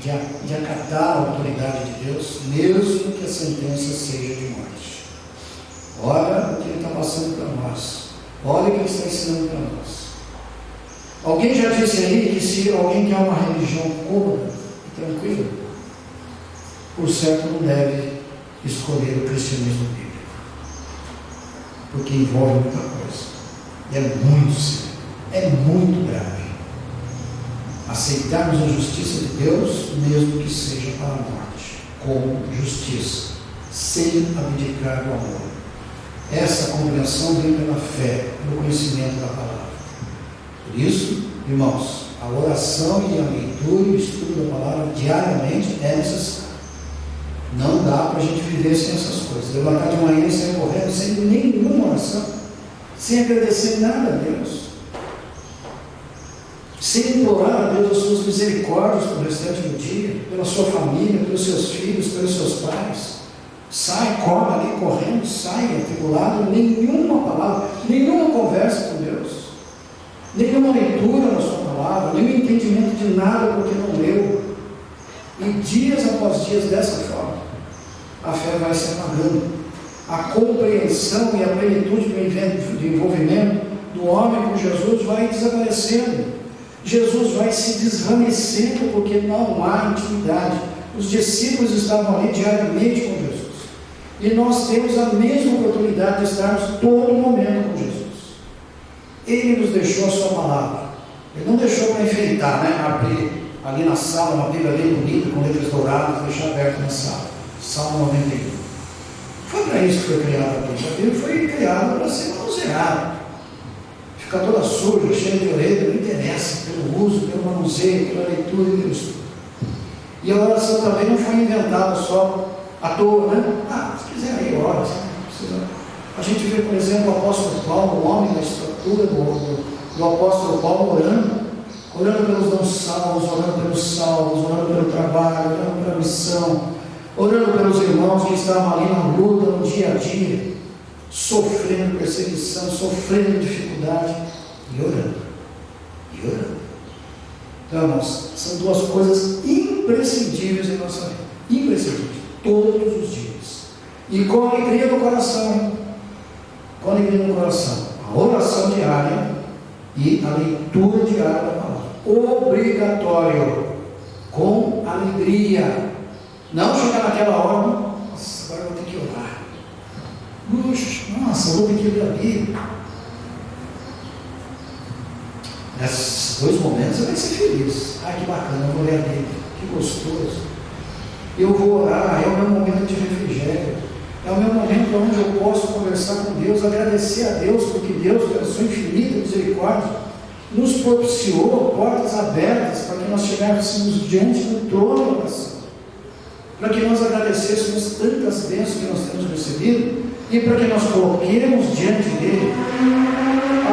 Speaker 1: de acatar a autoridade de Deus, mesmo que a sentença seja de morte. Olha o que ele está passando para nós. Olha o que ele está ensinando para nós. Alguém já disse aí que se alguém quer uma religião cômoda e tranquila, por certo não deve escolher o cristianismo bíblico, porque envolve muita coisa. E é muito sério, é muito grave. Aceitarmos a justiça de Deus, mesmo que seja para a morte, como justiça, sem abdicar do amor. Essa compreensão vem pela fé, pelo conhecimento da palavra. Por isso, irmãos, a oração e a leitura e o estudo da palavra diariamente é necessário. Não dá para a gente viver sem essas coisas. Levantar de manhã e sair correndo sem nenhuma oração, sem agradecer nada a Deus, sem implorar a Deus as suas misericórdias pelo restante do dia, pela sua família, pelos seus filhos, pelos seus pais. Sai, corre ali correndo, sai atribulado, nenhuma palavra, nenhuma conversa com Deus, nenhuma leitura na sua palavra, nenhum entendimento de nada porque não leu. E dias após dias dessa forma, a fé vai se apagando. A compreensão e a plenitude do envolvimento do homem com Jesus vai desaparecendo. Jesus vai se desvanecendo porque não há intimidade. Os discípulos estavam ali diariamente com Jesus. E nós temos a mesma oportunidade de estarmos todo momento com Jesus. Ele nos deixou a sua palavra. Ele não deixou para enfeitar, né? Abrir ali na sala uma Bíblia bem bonita, com letras douradas, deixar aberto na sala. Salmo 91. Foi para isso que foi criada a Bíblia. A Bíblia foi criada para ser manuseada. Ficar toda suja, cheia de orelha, não interessa, pelo uso, pelo manuseio, pela leitura e pelo estudo. E a oração também não foi inventada só à toa, né? Se quiser aí, ora. A gente vê, por exemplo, o apóstolo Paulo, o homem da estatura do apóstolo Paulo, orando pelos não salvos, orando pelos salvos, orando pelo trabalho, orando pela missão, orando pelos irmãos que estavam ali na luta, no dia a dia, sofrendo perseguição, sofrendo dificuldade, e orando. Então, irmãos, são duas coisas imprescindíveis em nossa vida. Imprescindíveis, todos os dias. E com alegria no coração, com alegria no coração, a oração diária e a leitura diária da palavra. Obrigatório, com alegria. Não chegar naquela hora, nossa, agora eu vou ter que orar. Nossa, eu vou ter que ler a Bíblia. Nesses dois momentos você vai ser feliz. Ai, que bacana, eu vou ler a Bíblia. Que gostoso. Eu vou orar, é o meu momento de refrigério. É o meu momento onde eu posso conversar com Deus, agradecer a Deus, porque Deus, pela sua infinita misericórdia, nos propiciou portas abertas para que nós chegássemos diante do trono da oração, para que nós agradecêssemos tantas bênçãos que nós temos recebido e para que nós coloquemos diante dele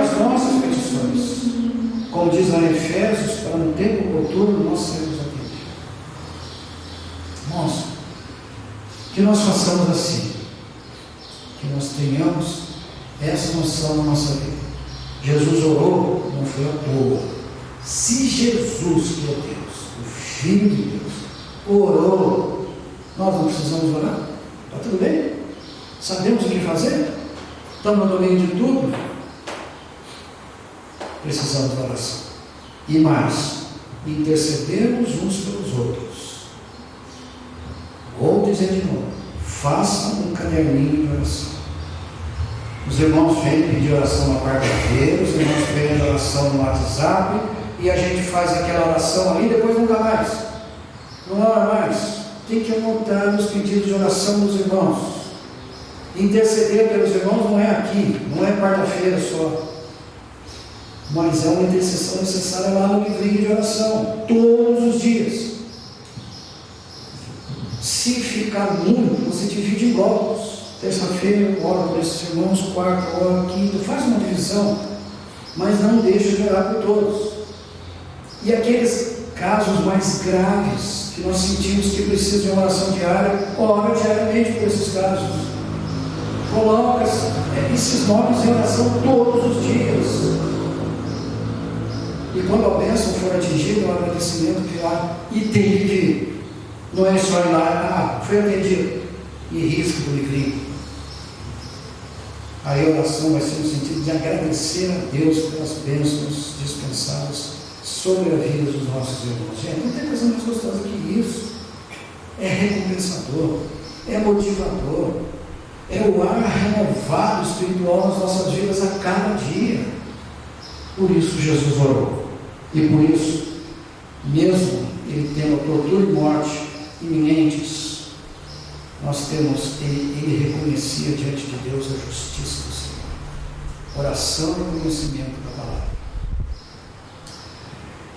Speaker 1: as nossas petições, como diz lá em Efésios, para no tempo oportuno nós sermos atendidos. Irmãos, que nós façamos assim, que nós tenhamos essa noção na nossa vida. Jesus orou, não foi à toa. Se Jesus, que é Deus, o Filho de Deus, orou, nós não precisamos orar? Está tudo bem? Sabemos o que fazer? Estamos no domínio de tudo? Precisamos da oração. E mais, intercedemos uns pelos outros. Vou dizer de novo, façam um caderninho de oração. Os irmãos vêm pedir oração na quarta-feira, os irmãos pedem oração no WhatsApp, e a gente faz aquela oração ali e depois nunca mais. Não ora mais. Tem que anotar os pedidos de oração dos irmãos. Interceder pelos irmãos não é aqui, não é quarta-feira só. Mas é uma intercessão necessária lá no livrinho de oração, todos os dias. Se ficar muito, você divide em blocos. Terça-feira eu oro por esses irmãos, quarta eu oro, quinta, faz uma divisão, mas não deixa de orar por todos. E aqueles casos mais graves, que nós sentimos que precisam de uma oração diária, ora diariamente por esses casos. Coloca esses nomes em oração todos os dias. E quando a bênção for atingida, o agradecimento virá e tem que vir. Não é só ir lá, foi atendido, e risco do livrinho. A oração vai ser no sentido de agradecer a Deus pelas bênçãos dispensadas sobre a vida dos nossos irmãos. Gente, não tem coisa mais gostosa que isso. É recompensador, é motivador, é o ar renovado espiritual nas nossas vidas a cada dia. Por isso Jesus orou. E por isso, mesmo ele tendo tortura e morte iminentes, nós temos, ele reconhecia diante de Deus a justiça do Senhor. Oração e conhecimento da palavra.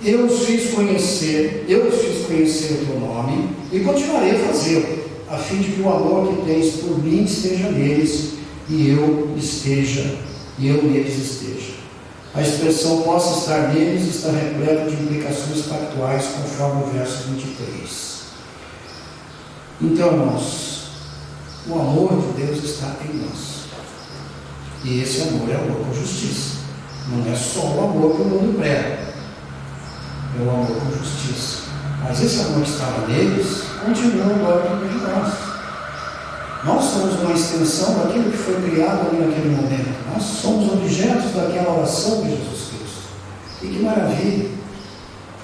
Speaker 1: Eu os fiz conhecer o teu nome e continuarei a fazê-lo, a fim de que o amor que tens por mim esteja neles e eu neles esteja. A expressão possa estar neles está repleta de implicações pactuais, conforme o verso 23. Então, irmãos, o amor de Deus está em nós. E esse amor é amor com justiça. Não é só o amor que o mundo prega, é o amor com justiça. Mas esse amor que estava neles continua agora dentro de nós. Nós somos uma extensão daquilo que foi criado ali naquele momento. Nós somos objetos daquela oração de Jesus Cristo. E que maravilha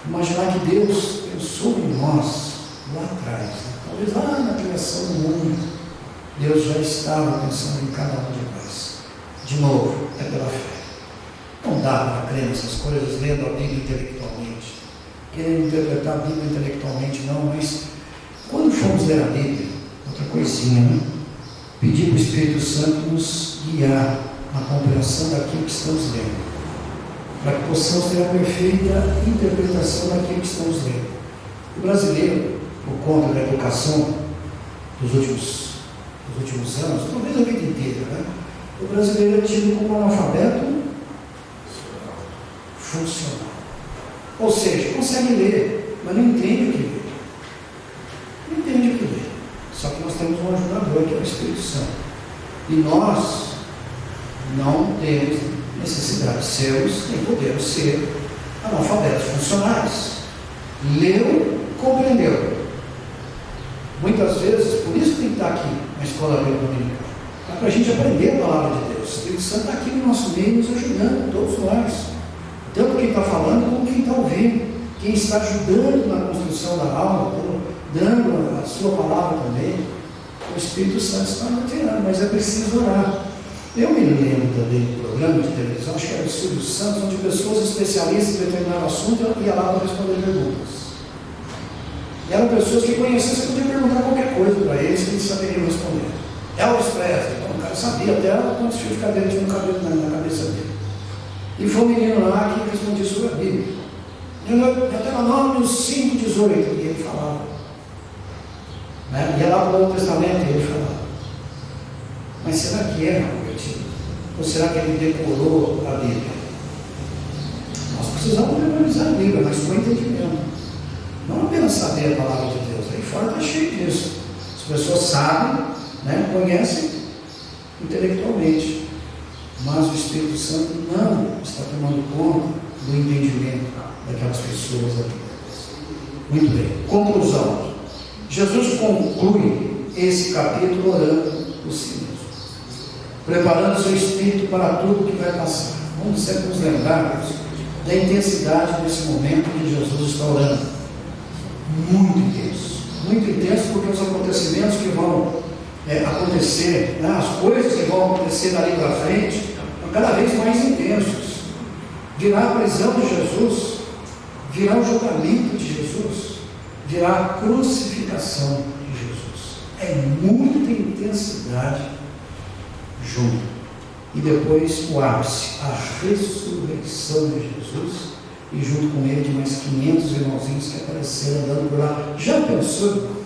Speaker 1: imaginar que Deus pensou em nós lá atrás, né? Talvez lá na criação do mundo Deus já estava pensando em cada um de nós. De novo, é pela fé. Não dá para crer nessas coisas lendo a Bíblia intelectualmente, querendo interpretar a Bíblia intelectualmente, não, mas quando formos ler a Bíblia, outra coisinha, né? Pedir para o Espírito Santo nos guiar na compreensão daquilo que estamos lendo, para que possamos ter a perfeita interpretação daquilo que estamos lendo. O brasileiro, por conta da educação dos últimos anos, talvez a vida inteira, né? O brasileiro é tido como analfabeto funcional. Ou seja, consegue ler, mas não entende o que lê. Não entende o que lê. Só que nós temos um ajudador, que é o Espírito Santo. E nós não temos necessidade de sermos, nem podemos ser analfabetos funcionais. Leu, compreendeu. Muitas vezes, por isso tem que estar aqui na escola bíblica dominical, para a gente aprender a palavra de Deus. O Espírito Santo está aqui no nosso meio, nos ajudando, todos nós. Tanto quem está falando, como quem está ouvindo. Quem está ajudando na construção da aula, dando a sua palavra também. O Espírito Santo está tirando, mas é preciso orar. Eu me lembro também do programa de televisão, acho que era do Silvio Santos, onde pessoas especialistas em determinado assunto iam lá para responder perguntas. E eram pessoas que conheciam, você podia perguntar qualquer coisa para eles, que eles saberiam responder. Elvis Presley, então o cara sabia até quantos fios de cabelo tinha no cabelo na cabeça dele. E foi um menino lá que respondia sobre a Bíblia. Deuteronômio 5,18, e ele falava. Né? Ia lá para o Novo Testamento e ele falava. Mas será que era convertido? Ou será que ele decorou a Bíblia? Nós precisamos memorizar a Bíblia, mas com entendimento. Não apenas saber a palavra de Deus. Aí fora está cheio disso. As pessoas sabem, né, conhecem intelectualmente. Mas o Espírito Santo não está tomando conta do entendimento daquelas pessoas ali. Muito bem. Conclusão. Jesus conclui esse capítulo orando por si mesmo, preparando seu espírito para tudo que vai passar. Vamos sempre nos lembrar da intensidade desse momento que Jesus está orando. Muito intenso, porque os acontecimentos que vão acontecer, né, as coisas que vão acontecer dali para frente, são cada vez mais intensos. Virá a prisão de Jesus, virá o julgamento de Jesus, virá a crucificação de Jesus. É muita intensidade junto. E depois o ápice, a ressurreição de Jesus, e junto com ele de mais 500 irmãozinhos que apareceram andando por lá. Já pensou, irmão?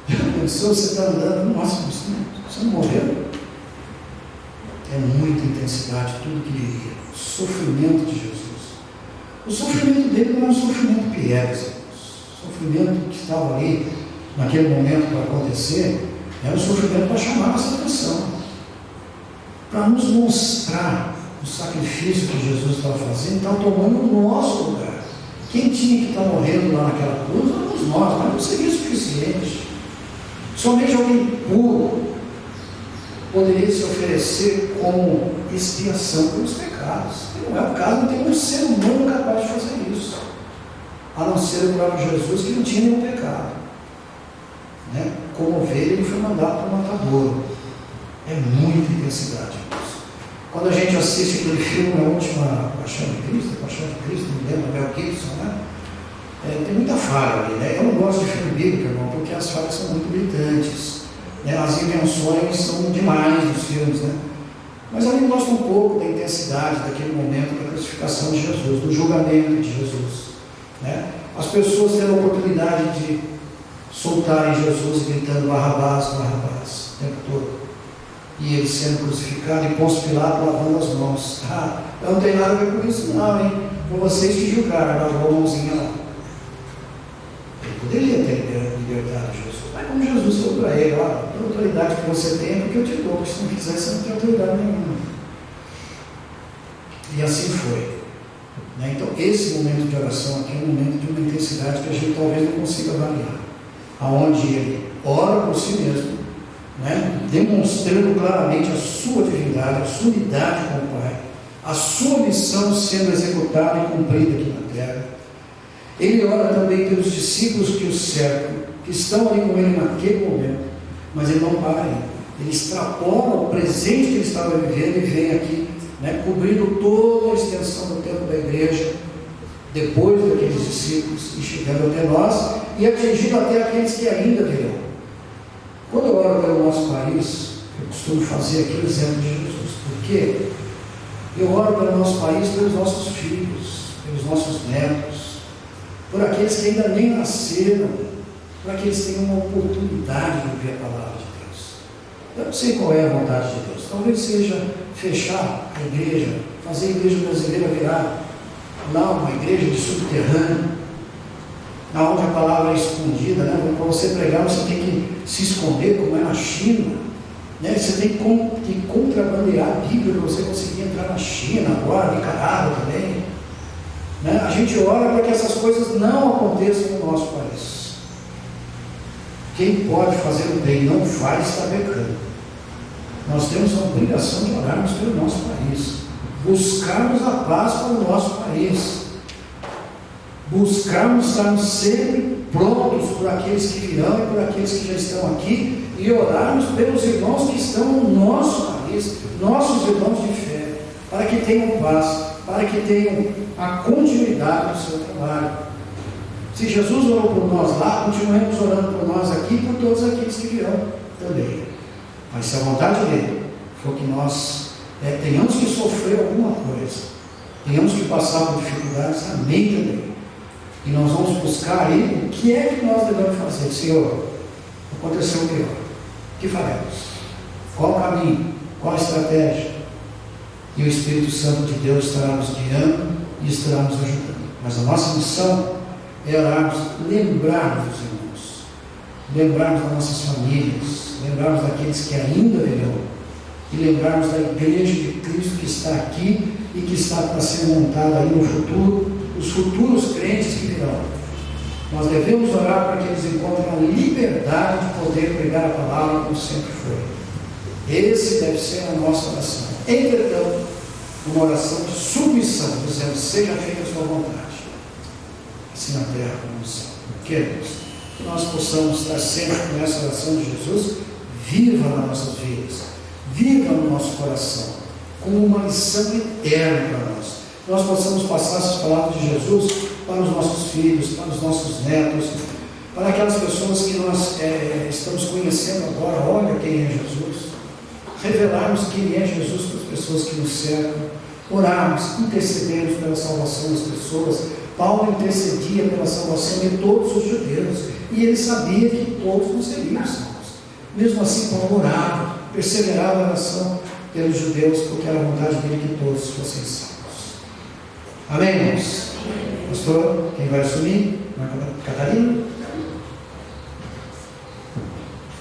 Speaker 1: Já pensou, você está andando, nossa, você não morreu? É muita intensidade tudo que viria. O sofrimento de Jesus. O sofrimento dele não é um sofrimento piegas, o sofrimento que estava ali naquele momento para acontecer, era um sofrimento para chamar a nossa atenção, para nos mostrar
Speaker 3: o sacrifício que Jesus estava fazendo, estava tomando o nosso lugar. Quem tinha que estar morrendo lá naquela cruz éramos nós, mas não seria suficiente. Somente alguém puro poderia se oferecer como expiação pelos pecados. E não é o caso, não tem um ser humano capaz de fazer isso, a não ser o próprio Jesus, que não tinha nenhum pecado, né? Como ovelha, ele foi mandado para o matadouro. É muita intensidade isso. Quando a gente assiste aquele filme, A Última Paixão de Cristo, não me lembro, Mel Gibson, né? Tem muita falha ali, né? Eu não gosto de filme bíblico, irmão, porque as falhas são muito gritantes, né? As invenções são demais dos filmes, né? Mas ali mostra um pouco da intensidade daquele momento da crucificação de Jesus, do julgamento de Jesus, né? As pessoas tendo a oportunidade de soltarem Jesus gritando Barrabás, Barrabás, o tempo todo. E ele sendo crucificado e Pôncio Pilato lavando as mãos. Eu não tenho nada a ver com isso não, hein? Foi vocês que julgaram, lavou a mãozinha lá. Ele poderia ter libertado Jesus. Mas como Jesus falou para ele, a autoridade que você tem é porque eu te dou, porque se não quiser você não tem autoridade nenhuma. E assim foi, né? Então esse momento de oração aqui é um momento de uma intensidade que a gente talvez não consiga avaliar, aonde ele ora por si mesmo, né? Demonstrando claramente a sua divindade, a sua unidade com o Pai, a sua missão sendo executada e cumprida aqui na terra. Ele ora também pelos discípulos que o cercam, que estão ali com ele naquele momento, mas ele não para aí. Ele extrapola o presente que ele estava vivendo e vem aqui, né, cobrindo toda a extensão do tempo da igreja, depois daqueles discípulos, e chegando até nós, e atingindo até aqueles que ainda virão. Quando eu oro pelo nosso país, eu costumo fazer aqui o exemplo de Jesus. Por quê? Eu oro pelo nosso país, pelos nossos filhos, pelos nossos netos, por aqueles que ainda nem nasceram, para que eles tenham uma oportunidade de ouvir a palavra de Deus. Eu não sei qual é a vontade de Deus. Talvez seja fechar a igreja, fazer a igreja brasileira virar uma igreja de subterrâneo, onde a palavra é escondida, né? Para você pregar, você tem que se esconder, como é na China, né? Você tem que contrabandear a Bíblia para você conseguir entrar na China, agora, Nicarágua também, né? A gente ora para que essas coisas não aconteçam no nosso país. Quem pode fazer o bem e não faz, está pecando. Nós temos a obrigação de orarmos pelo nosso país, buscarmos a paz para o nosso país, buscarmos estarmos sempre prontos por aqueles que virão e por aqueles que já estão aqui, e orarmos pelos irmãos que estão no nosso país, nossos irmãos de fé, para que tenham paz, para que tenham a continuidade do seu trabalho. Se Jesus orou por nós lá, continuemos orando por nós aqui e por todos aqueles que virão também. Mas se a vontade dele for que nós tenhamos que sofrer alguma coisa, tenhamos que passar por dificuldades, amém também. E nós vamos buscar aí o que é que nós devemos fazer. Senhor, aconteceu o pior, o que faremos? Qual o caminho? Qual a estratégia? E o Espírito Santo de Deus estará nos guiando e estará nos ajudando. Mas a nossa missão é orarmos, lembrarmos dos irmãos, lembrarmos das nossas famílias, lembrarmos daqueles que ainda virão, e lembrarmos da igreja de Cristo que está aqui e que está para ser montada aí no futuro, os futuros crentes que virão. Nós devemos orar para que eles encontrem a liberdade de poder pregar a palavra como sempre foi. Esse deve ser a nossa oração. Entretanto, uma oração de submissão, dizendo: seja feita a sua vontade, assim na terra como no céu. Queridos, que nós possamos estar sempre com essa oração de Jesus viva nas nossas vidas, viva no nosso coração, como uma lição eterna para nós. Nós possamos passar essas palavras de Jesus para os nossos filhos, para os nossos netos, para aquelas pessoas que nós estamos conhecendo agora. Olha quem é Jesus, revelarmos quem é Jesus para as pessoas que nos cercam, orarmos, intercedermos pela salvação das pessoas. Paulo intercedia pela salvação de todos os judeus, e ele sabia que todos não seriam salvos. Mesmo assim, Paulo orava, perseverava na oração pelos judeus, porque era a vontade dele que todos fossem salvos. Amém, irmãos? Pastor, quem vai assumir? Catarina?